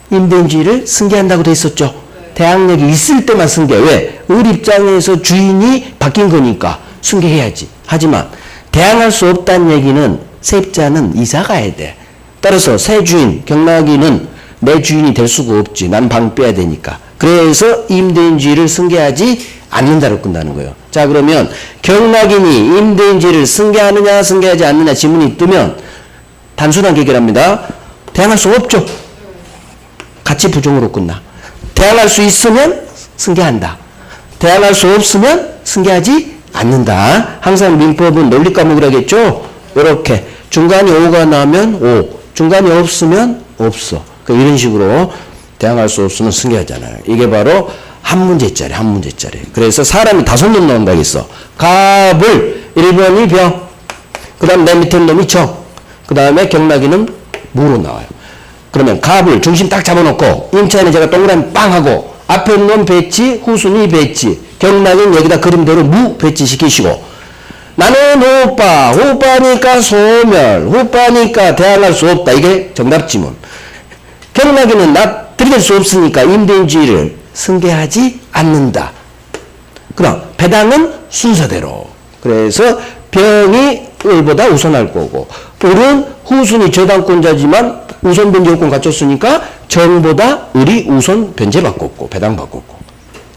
임대인 지위를 승계한다고 돼 있었죠. 대항력이 있을 때만 승계. 왜? 을 입장에서 주인이 바뀐 거니까 승계해야지. 하지만 대항할 수 없다는 얘기는 세입자는 이사 가야 돼. 따라서 새 주인, 경락인은 내 주인이 될 수가 없지. 난 방 빼야 되니까. 그래서 임대인 지위를 승계하지 않는다로 끝나는 거예요. 자, 그러면 경락인이 임대인 지위를 승계하느냐 승계하지 않느냐 지문이 뜨면 단순하게 해결합니다. 대항할 수 없죠. 같이 부정으로 끝나. 대항할 수 있으면 승계한다. 대항할 수 없으면 승계하지 않는다. 항상 민법은 논리 과목이라겠죠. 이렇게 중간이 5가 나면 5, 중간이 없으면 없어. 그러니까 이런 식으로 대항할 수 없으면 승계하잖아요. 이게 바로 한 문제짜리. 그래서 사람이 5놈 나온다고 했어. 갑을 1번이 병, 그 다음 내 밑에 놈이 적, 그 다음에 경락이는 무로 나와요. 그러면 갑을 중심 딱 잡아놓고 임차인은 제가 동그라미 빵 하고 앞에 놈 배치, 후순위 배치, 경락은 여기다 그림대로 무 배치 시키시고 나는 호빠니까 소멸, 호빠니까 대항할 수 없다. 이게 정답 지문. 경락이는 나 들이댈 수 없으니까 임대인 지위를 승계하지 않는다. 그럼 배당은 순서대로. 그래서 병이 을보다 우선할 거고 을은 후순위 저당권자지만 우선 변제 요건 갖췄으니까 정보다 을이 우선 변제 바꿨고 배당 바꿨고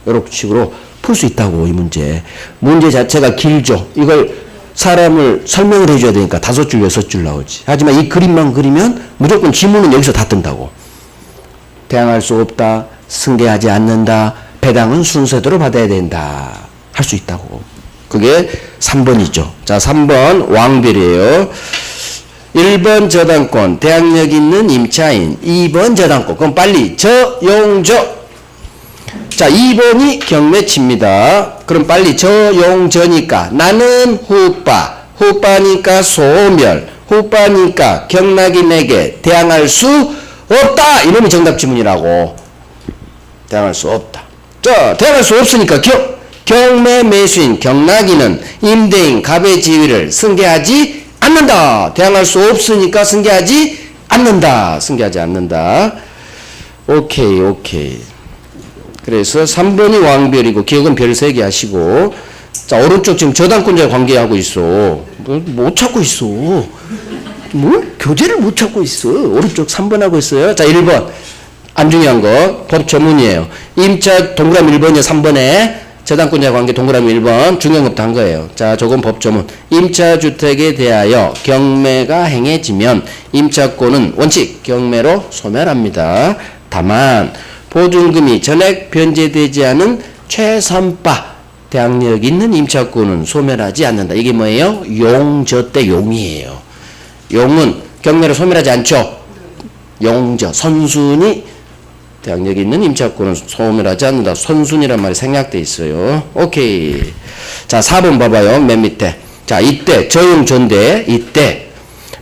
이런 식으로 풀 수 있다고. 이 문제 자체가 길죠. 이걸 사람을 설명을 해줘야 되니까 5줄 6줄 나오지. 하지만 이 그림만 그리면 무조건 지문은 여기서 다 뜬다고. 대항할 수 없다, 승계하지 않는다, 배당은 순서대로 받아야 된다 할 수 있다고. 그게 3번이죠. 자, 3번 왕별이에요. 1번 저당권, 대항력 있는 임차인. 2번 저당권. 그럼 빨리 저용저. 자, 2번이 경매치입니다. 그럼 빨리 저용저니까 나는 후빠니까 소멸, 후빠니까 경락인에게 대항할 수 없다. 이놈이 정답 지문이라고. 대항할 수 없다. 자, 대항할 수 없으니까 경매 매수인 경락인은 임대인 갑의 지위를 승계하지 않는다. 대항할 수 없으니까 승계하지 않는다. 오케이. 그래서 3번이 왕별이고 기억은 별 3개 하시고. 자, 오른쪽 지금 저당권자 관계하고 있어. 못 찾고 있어. 뭘 교재를 못 찾고 있어. 오른쪽 3번 하고 있어요. 자, 1번 안 중요한 거 법 조문이에요. 임차 동그라미 1번이요. 3번에 저당권자 관계 동그라미 1번 중요한 것부터 한 거예요. 자, 조금 법 조문. 임차주택에 대하여 경매가 행해지면 임차권은 원칙 경매로 소멸합니다. 다만 보증금이 전액 변제되지 않은 최선바 대항력 있는 임차권은 소멸하지 않는다. 이게 뭐예요? 용저 때 용이에요. 용은 경매로 소멸하지 않죠. 용저 선순위 대항력 있는 임차권은 소멸하지 않는다. 선순위란 말이 생략돼 있어요. 오케이. 자, 4번 봐봐요. 맨 밑에. 자, 이때 저용전대 이때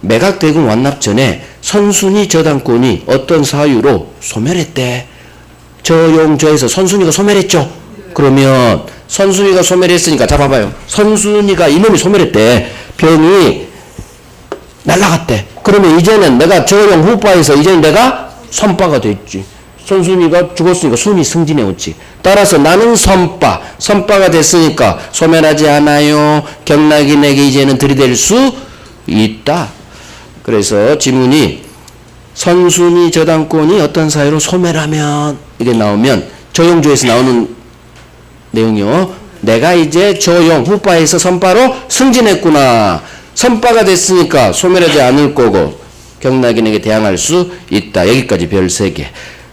매각대금 완납 전에 선순위 저당권이 어떤 사유로 소멸했대. 저용저에서 선순위가 소멸했죠. 그러면 선순위가 소멸했으니까 잡아봐요. 선순위가 이놈이 소멸했대. 병이 날라갔대. 그러면 이제는 내가 저용 후바에서 이제는 내가 선바가 됐지. 선순위가 죽었으니까 순위 승진해왔지. 따라서 나는 선바가 됐으니까 소멸하지 않아요. 경락인에게 이제는 들이댈 수 있다. 그래서 지문이 선순위 저당권이 어떤 사유로 소멸하면 이게 나오면 저용조에서 나오는 내용이요. 내가 이제 저용 후바에서 선바로 승진했구나. 선바가 됐으니까 소멸하지 않을 거고 경락인에게 대항할 수 있다. 여기까지 별 3개.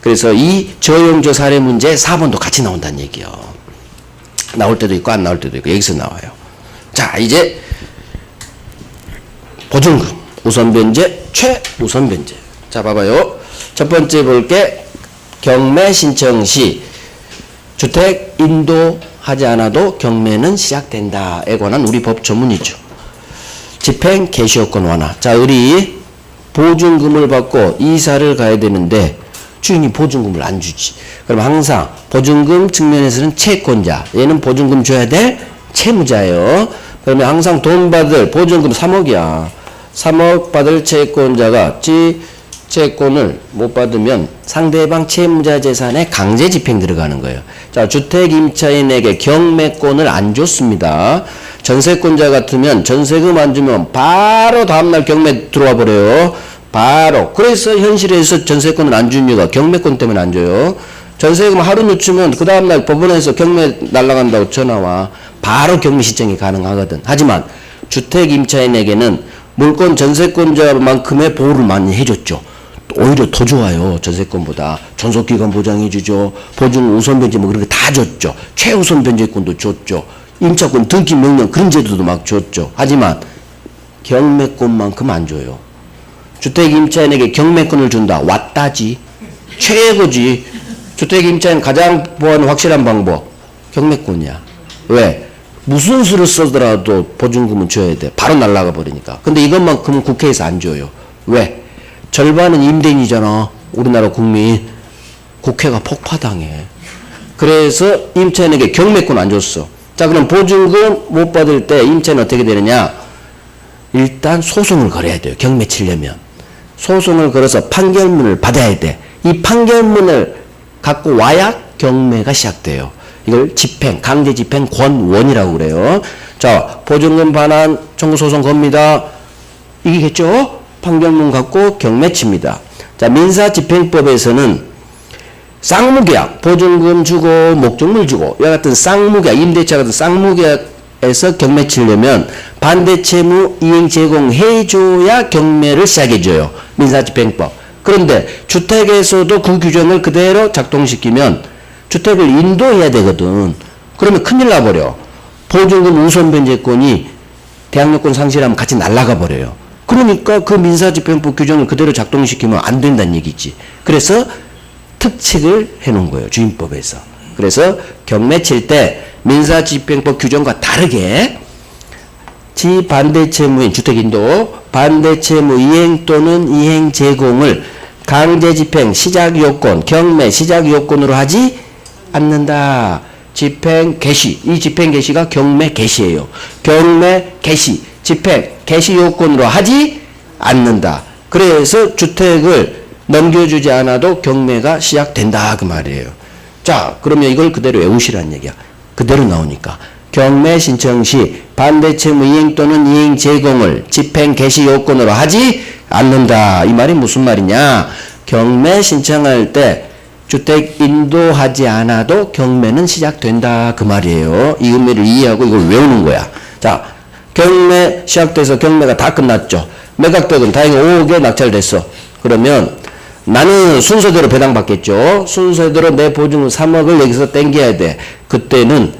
그래서 이 저용조 사례 문제 4번도 같이 나온다는 얘기요. 나올 때도 있고 안 나올 때도 있고 여기서 나와요. 자, 이제 보증금 우선 변제 최우선 변제. 자, 봐봐요. 첫 번째 볼게 경매 신청 시 주택 인도하지 않아도 경매는 시작된다에 관한 우리 법 조문이죠. 집행 개시효권 완화. 자, 우리 보증금을 받고 이사를 가야 되는데 주인이 보증금을 안 주지. 그럼 항상 보증금 측면에서는 채권자, 얘는 보증금 줘야 될 채무자예요. 그러면 항상 돈 받을 보증금 3억이야. 3억 받을 채권자가 채권을 못 받으면 상대방 채무자 재산에 강제 집행 들어가는 거예요. 자, 주택 임차인에게 경매권을 안 줬습니다. 전세권자 같으면 전세금 안 주면 바로 다음날 경매 들어와 버려요. 바로. 그래서 현실에서 전세권을 안 준 이유가 경매권 때문에 안 줘요. 전세금 하루 늦추면 그 다음날 법원에서 경매 날라간다고 전화와. 바로 경매 신청이 가능하거든. 하지만 주택 임차인에게는 물권 전세권자만큼의 보호를 많이 해줬죠. 오히려 더 좋아요. 전세권보다. 존속기간 보장해주죠. 보증 우선 변제 뭐 그렇게 다 줬죠. 최우선 변제권도 줬죠. 임차권 등기 명령 그런 제도도 막 줬죠. 하지만 경매권만큼 안 줘요. 주택 임차인에게 경매권을 준다. 왔다지. 최고지. 주택 임차인 가장 보안 확실한 방법. 경매권이야. 왜? 무슨 수를 쓰더라도 보증금은 줘야 돼. 바로 날라가 버리니까. 근데 이것만큼은 국회에서 안 줘요. 왜? 절반은 임대인이잖아. 우리나라 국민. 국회가 폭파당해. 그래서 임차인에게 경매권 안 줬어. 자, 그럼 보증금 못 받을 때 임차인은 어떻게 되느냐? 일단 소송을 걸어야 돼요. 경매 치려면. 소송을 걸어서 판결문을 받아야 돼. 이 판결문을 갖고 와야 경매가 시작돼요. 이걸 집행, 강제 집행 권원이라고 그래요. 자, 보증금 반환 청구 소송 겁니다. 이기겠죠? 판결문 갖고 경매 칩니다. 자, 민사집행법에서는 쌍무계약, 보증금 주고 목적물 주고 이와 같은 쌍무계약, 임대차 같은 쌍무계약에서 경매 치려면 반대채무 이행 제공해줘야 경매를 시작해줘요. 민사집행법. 그런데 주택에서도 그 규정을 그대로 작동시키면 주택을 인도해야 되거든. 그러면 큰일 나버려. 보증금 우선 변제권이 대항력권 상실하면 같이 날아가 버려요. 그러니까 그 민사집행법 규정을 그대로 작동시키면 안 된다는 얘기지. 그래서 특칙을 해놓은 거예요. 주임법에서. 그래서 경매 칠 때 민사집행법 규정과 다르게 반대채무인 주택인도 반대채무 이행 또는 이행 제공을 강제집행 시작요건, 경매 시작요건으로 하지 않는다. 집행 개시. 이 집행 개시가 경매 개시예요. 경매 개시, 집행 개시 요건으로 하지 않는다. 그래서 주택을 넘겨주지 않아도 경매가 시작된다 그 말이에요. 자, 그러면 이걸 그대로 외우시라는 얘기야. 그대로 나오니까. 경매 신청 시 반대채무 이행 또는 이행 제공을 집행 개시 요건으로 하지 않는다. 이 말이 무슨 말이냐? 경매 신청할 때 주택 인도하지 않아도 경매는 시작된다 그 말이에요. 이 의미를 이해하고 이걸 외우는 거야. 자, 경매 시작돼서 경매가 다 끝났죠. 매각대금 다행히 5억에 낙찰됐어. 그러면 나는 순서대로 배당받겠죠. 순서대로 내 보증금 3억을 여기서 땡겨야 돼. 그때는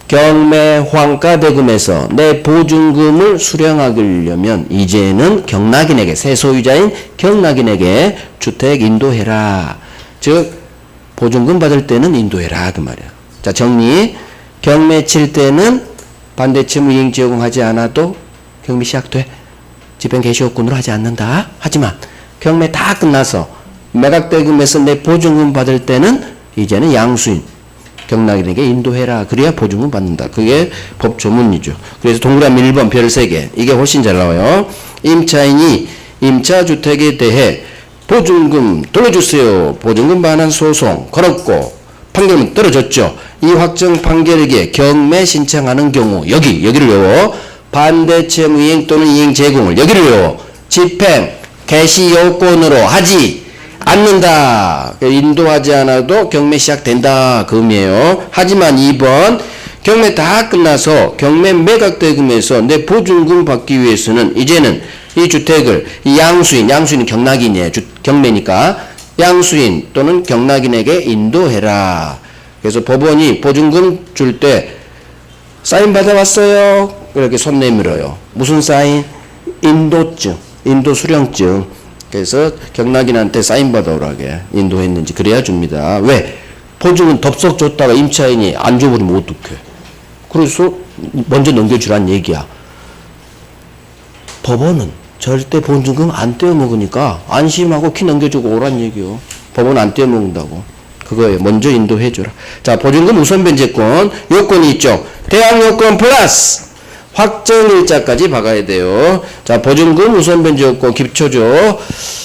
경매 환가 대금에서 내 보증금을 수령하려면 이제는 경락인에게, 세소유자인 경락인에게 주택 인도해라. 즉 보증금 받을 때는 인도해라 그 말이야. 자, 정리. 경매 칠 때는 반대채무 이행 제공하지 않아도 경매 시작돼. 집행 개시효건으로 하지 않는다. 하지만 경매 다 끝나서 매각대금에서 내 보증금 받을 때는 이제는 양수인 경락인에게 인도해라. 그래야 보증금 받는다. 그게 법 조문이죠. 그래서 동그라미 1번 별 3개. 이게 훨씬 잘 나와요. 임차인이 임차주택에 대해 보증금 돌려주세요. 보증금 반환 소송 걸었고 판결은 떨어졌죠. 이 확정 판결에게 경매 신청하는 경우 여기를 외워. 반대채무 이행 또는 이행 제공을 여기를 외워. 집행 개시 요건으로 하지 않는다. 인도하지 않아도 경매 시작된다 그 의미예요. 하지만 2번 경매 다 끝나서 경매 매각대금에서 내 보증금 받기 위해서는 이제는 이 주택을 이 양수인은 경락인이에요. 경매니까 양수인 또는 경락인에게 인도해라. 그래서 법원이 보증금 줄 때 사인 받아왔어요. 이렇게 손 내밀어요. 무슨 사인? 인도증, 인도수령증. 그래서 경락인한테 사인 받아오라게 인도했는지 그래야 줍니다. 왜? 보증은 덥석 줬다가 임차인이 안 줘버리면 어떡해. 그래서 먼저 넘겨주란 얘기야. 법원은 절대 보증금 안 떼어먹으니까 안심하고 키 넘겨주고 오란 얘기요. 법원 안 떼어먹는다고. 그거예요. 먼저 인도해줘라. 자, 보증금 우선 변제권 요건이 있죠. 대항 요건 플러스 확정일자까지 박아야 돼요. 자, 보증금 우선 변제 요건 기초죠.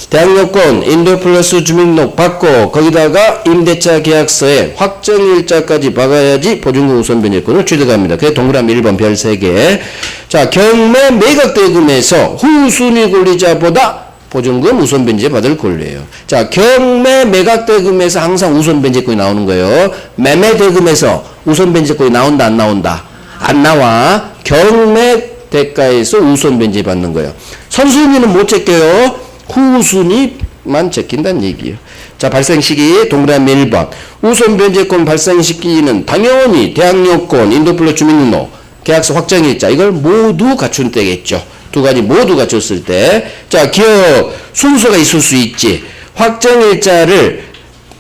대항 요건 인도 플러스 주민등록 받고 거기다가 임대차 계약서에 확정일자까지 박아야지 보증금 우선 변제권을 취득합니다. 그래서 동그라미 1번 별 3개. 자, 경매 매각대금에서 후순위 권리자보다 보증금 우선 변제 받을 권리예요. 자, 경매 매각대금에서 항상 우선 변제권이 나오는 거예요. 매매 대금에서 우선 변제권이 나온다 안 나온다? 안 나와. 경매 대가에서 우선 변제 받는 거예요. 선순위는 못 제껴요. 후순위만 제낀다는 얘기예요. 자, 발생 시기 동그라미 1번. 우선 변제권 발생 시기는 당연히 대항 요건, 인도 플러스 주민등록, 계약서 확정일자 이걸 모두 갖춘 때겠죠. 두 가지 모두 갖췄을 때. 자, 기업 순서가 있을 수 있지. 확정일자를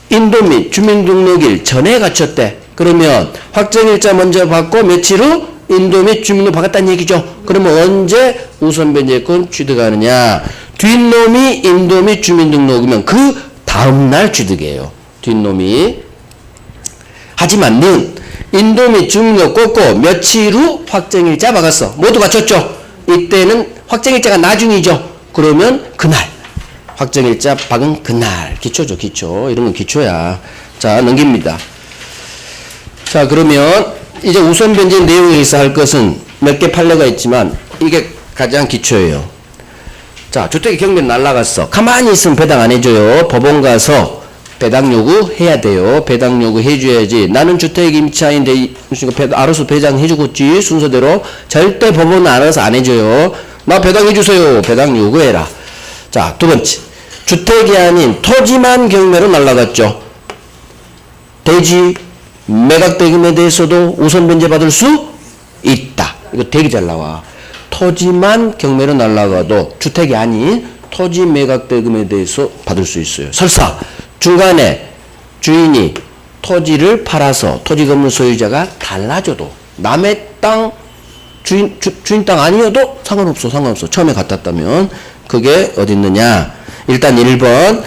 인도 및 주민등록일 전에 갖췄대. 그러면 확정일자 먼저 받고 며칠 후 인도 및 주민등록 받았다는 얘기죠. 그러면 언제 우선 변제권 취득하느냐. 뒷놈이 인도 및 주민등록이면 그 다음날 취득이에요. 뒷놈이. 하지만 는 인도 및 주민등록 꽂고 며칠 후 확정일자 박았어. 모두 갖췄죠. 이때는 확정일자가 나중이죠. 그러면 그날 확정일자 박은 그날. 기초죠. 기초. 이런 건 기초야. 자, 넘깁니다. 자, 그러면 이제 우선 변제 내용에 있어 할 것은 몇 개 판례가 있지만 이게 가장 기초예요. 자, 주택이 경매 날라갔어. 가만히 있으면 배당 안 해줘요. 법원 가서 배당 요구 해야 돼요. 배당 요구 해줘야지. 나는 주택 임차인데 알아서 배당 해주겠지. 순서대로. 절대 법원은 알아서 안 해줘요. 나 배당 해주세요. 배당 요구해라. 자, 두 번째. 주택이 아닌 토지만 경매로 날라갔죠. 대지 매각대금에 대해서도 우선 변제 받을 수 있다. 이거 되게 잘 나와. 토지만 경매로 날라가도 주택이 아닌 토지 매각대금에 대해서 받을 수 있어요. 설사 중간에 주인이 토지를 팔아서 토지 건물 소유자가 달라져도 남의 땅 주인 땅 아니어도 상관없어. 처음에 갖다 따면 그게 어디 있느냐. 일단 1번.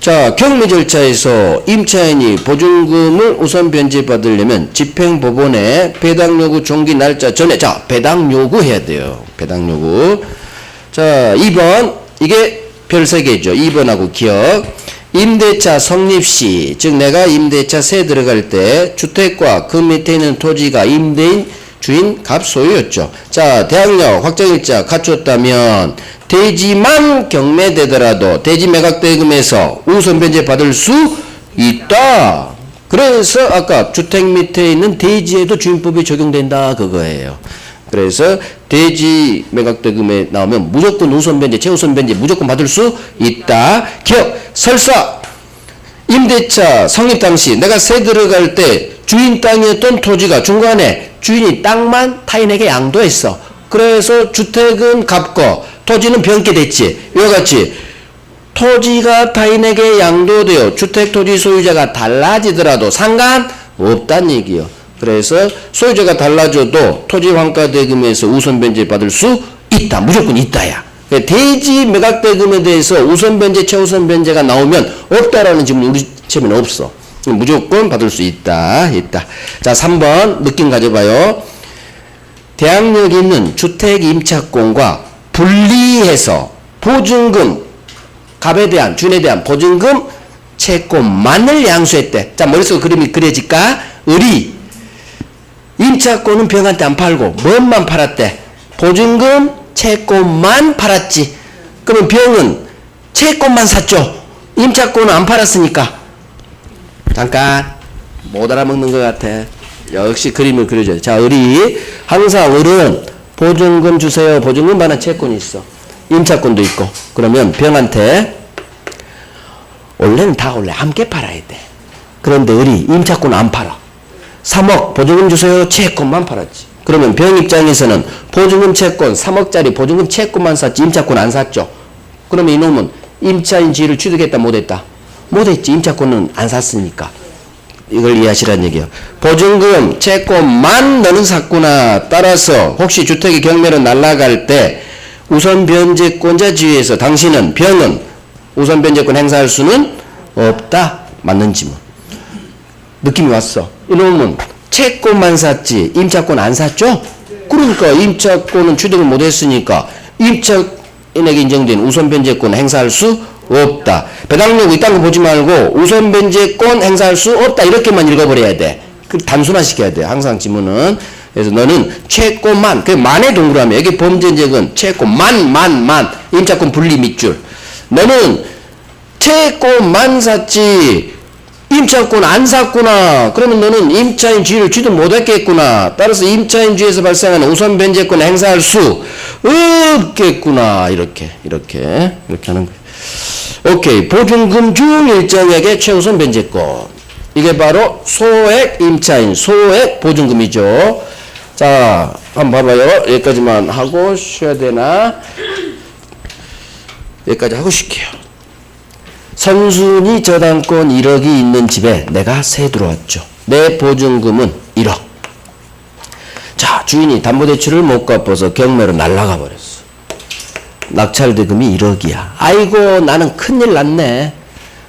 자, 경매 절차에서 임차인이 보증금을 우선 변제받으려면 집행법원에 배당 요구 종기 날짜 전에 자, 배당 요구해야 돼요. 배당 요구. 자, 2번. 이게 별 3개죠. 2번하고 기억. 임대차 성립시, 즉 내가 임대차 세 들어갈 때 주택과 그 밑에 있는 토지가 임대인 주인 갑 소유였죠. 자, 대항력 확정일자 갖췄다면 대지만 경매되더라도 대지 매각대금에서 우선 변제 받을 수 있다. 그래서 아까 주택 밑에 있는 대지에도 주임법이 적용된다 그거예요. 그래서 대지 매각대금에 나오면 무조건 우선 변제, 최우선 변제 무조건 받을 수 있다. 기억, 설사 임대차 성립 당시 내가 세 들어갈 때 주인 땅이었던 토지가 중간에 주인이 땅만 타인에게 양도했어. 그래서 주택은 값고 토지는 변게 됐지. 이와 같이 토지가 타인에게 양도되어 주택 토지 소유자가 달라지더라도 상관없다는 얘기요. 그래서 소유자가 달라져도 토지 환가 대금에서 우선 변제 받을 수 있다. 무조건 있다야. 대지 매각 대금에 대해서 우선 변제, 최우선 변제가 나오면 없다라는 질문 우리 시험에는 없어. 무조건 받을 수 있다. 자, 3번 느낌 가져봐요. 대항력이 있는 주택 임차권과 분리해서 보증금, 갑에 대한, 주인에 대한 보증금, 채권만을 양수했대. 자, 머릿속에 그림이 그려질까? 을이 임차권은 병한테 안 팔고 뭔만 팔았대? 보증금, 채권만 팔았지. 그러면 병은 채권만 샀죠. 임차권은 안 팔았으니까. 잠깐 못 알아먹는 것 같아. 역시 그림을 그려줘야 돼. 자, 을이 항상 을은 보증금 주세요. 보증금 받는 채권이 있어. 임차권도 있고. 그러면 병한테 원래는 다 원래 함께 팔아야 돼. 그런데 을이 임차권 안 팔아. 3억 보증금 주세요. 채권만 팔았지. 그러면 병 입장에서는 보증금 채권 3억짜리 보증금 채권만 샀지 임차권 안 샀죠. 그러면 이놈은 임차인 지위를 취득했다 못했다? 못했지. 임차권은 안 샀으니까. 이걸 이해하시라는 얘기예요. 보증금 채권만 너는 샀구나. 따라서 혹시 주택의 경매로 날아갈 때 우선 변제권자 지위에서 당신은 병은 우선 변제권 행사할 수는 없다. 맞는 지문. 느낌이 왔어. 이놈은 채권만 샀지 임차권 안 샀죠? 그러니까 임차권은 취득을 못했으니까 임차인에게 인정된 우선 변제권 행사할 수 없다. 배당력 이딴 거 보지 말고 우선 변제권 행사할 수 없다. 이렇게만 읽어버려야 돼. 그 단순화시켜야 돼. 항상 지문은. 그래서 너는 채권만, 그 만의 동그라미. 여기 범죄적은 채권만, 임차권 분리 밑줄. 너는 채권만 샀지 임차권 안 샀구나. 그러면 너는 임차인 지위를 취득 못했겠구나. 따라서 임차인 지위에서 발생하는 우선 변제권을 행사할 수 없겠구나. 이렇게 하는 거예요. 오케이. 보증금 중 일정액의 최우선 변제권. 이게 바로 소액 임차인, 소액 보증금이죠. 자, 한번 봐봐요. 여기까지만 하고 쉬어야 되나? 여기까지 하고 쉴게요. 선순위 저당권 1억이 있는 집에 내가 새 들어왔죠. 내 보증금은 1억. 자, 주인이 담보대출을 못 갚아서 경매로 날아가 버렸어. 낙찰대금이 1억이야. 아이고, 나는 큰일 났네.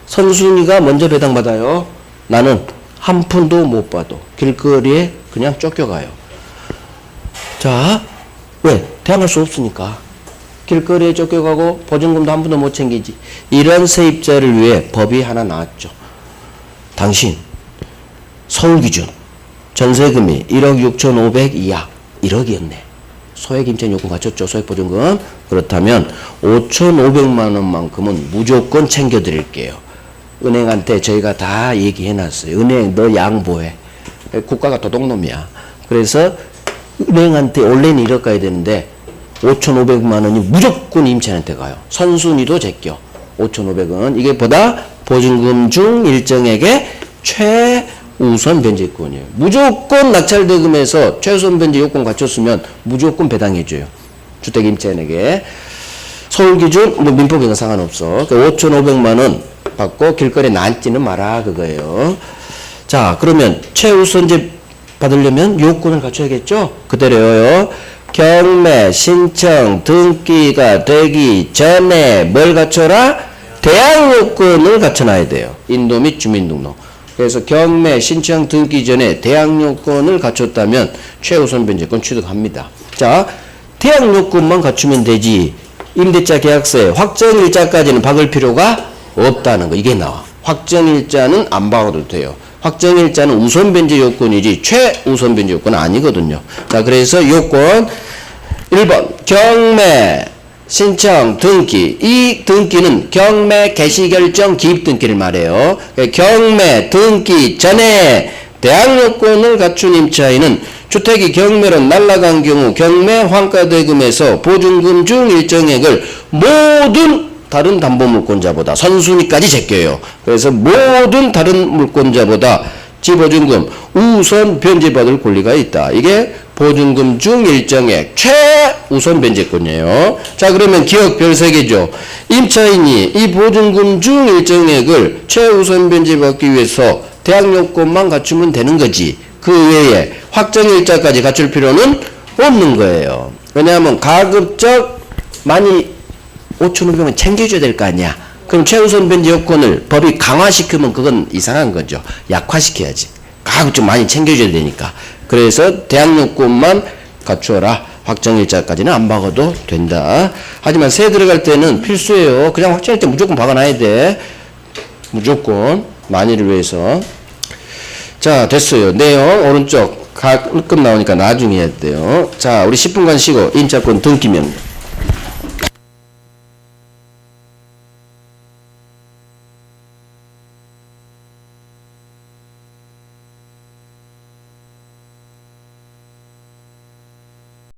선순위가 먼저 배당받아요. 나는 한 푼도 못 받아. 길거리에 그냥 쫓겨가요. 자, 왜? 대항할 수 없으니까. 길거리에 쫓겨가고 보증금도 한 푼도 못 챙기지. 이런 세입자를 위해 법이 하나 나왔죠. 당신 서울기준 전세금이 1억 6,500 이하 1억이었네. 소액 임차인 요건 갖췄죠. 소액 보증금. 그렇다면 5,500만 원만큼은 무조건 챙겨드릴게요. 은행한테 저희가 다 얘기해놨어요. 은행 너 양보해. 국가가 도둑놈이야. 그래서 은행한테 원래는 1억 가야 되는데 5,500만 원이 무조건 임차인한테 가요. 선순위도 제껴. 5,500원. 이게 보다 보증금 중 일정액의 최우선 변제권이에요. 무조건 낙찰대금에서 최우선 변제 요건 갖췄으면 무조건 배당해줘요. 주택 임차인에게. 서울기준 뭐 민법이나 상관없어. 5,500만 원 받고 길거리에 나앉지는 마라 그거예요. 자, 그러면 최우선제 받으려면 요건을 갖춰야겠죠? 그대로요. 경매 신청 등기가 되기 전에 뭘 갖춰라? 대항 요건을 갖춰놔야 돼요. 인도 및 주민등록. 그래서 경매 신청 등기 전에 대항 요건을 갖췄다면 최우선 변제권 취득합니다. 자, 대항 요건만 갖추면 되지. 임대차 계약서에 확정일자까지는 박을 필요가 없다는 거. 이게 나와. 확정일자는 안 박아도 돼요. 확정일자는 우선 변제 요건이지 최우선 변제 요건은 아니거든요. 자, 그래서 요건 1번 경매 신청, 등기. 이 등기는 경매, 개시결정, 기입등기를 말해요. 경매, 등기 전에 대항 요건을 갖춘 임차인은 주택이 경매로 날아간 경우 경매 환가대금에서 보증금 중 일정액을 모든 다른 담보물권자보다 선순위까지 제껴요. 그래서 모든 다른 물권자보다 지보증금 우선 변제받을 권리가 있다. 이게 보증금 중 일정액 최우선 변제권이에요. 자, 그러면 기억 별 3개죠. 임차인이 이 보증금 중 일정액을 최우선 변제받기 위해서 대항 요건만 갖추면 되는 거지. 그 외에 확정일자까지 갖출 필요는 없는 거예요. 왜냐하면 가급적 많이 5,500원 챙겨줘야 될 거 아니야. 그럼 최우선 변제 요건을 법이 강화시키면 그건 이상한 거죠. 약화시켜야지. 가급적 많이 챙겨줘야 되니까. 그래서 대항 요건만 갖추어라. 확정일자까지는 안 박아도 된다. 하지만 세 들어갈 때는 필수예요. 그냥 확정일자 무조건 박아놔야 돼. 무조건. 만일을 위해서. 자, 됐어요. 내용 오른쪽 가끔 나오니까 나중에 해야 돼요. 자, 우리 10분간 쉬고 임차권 등기 명령.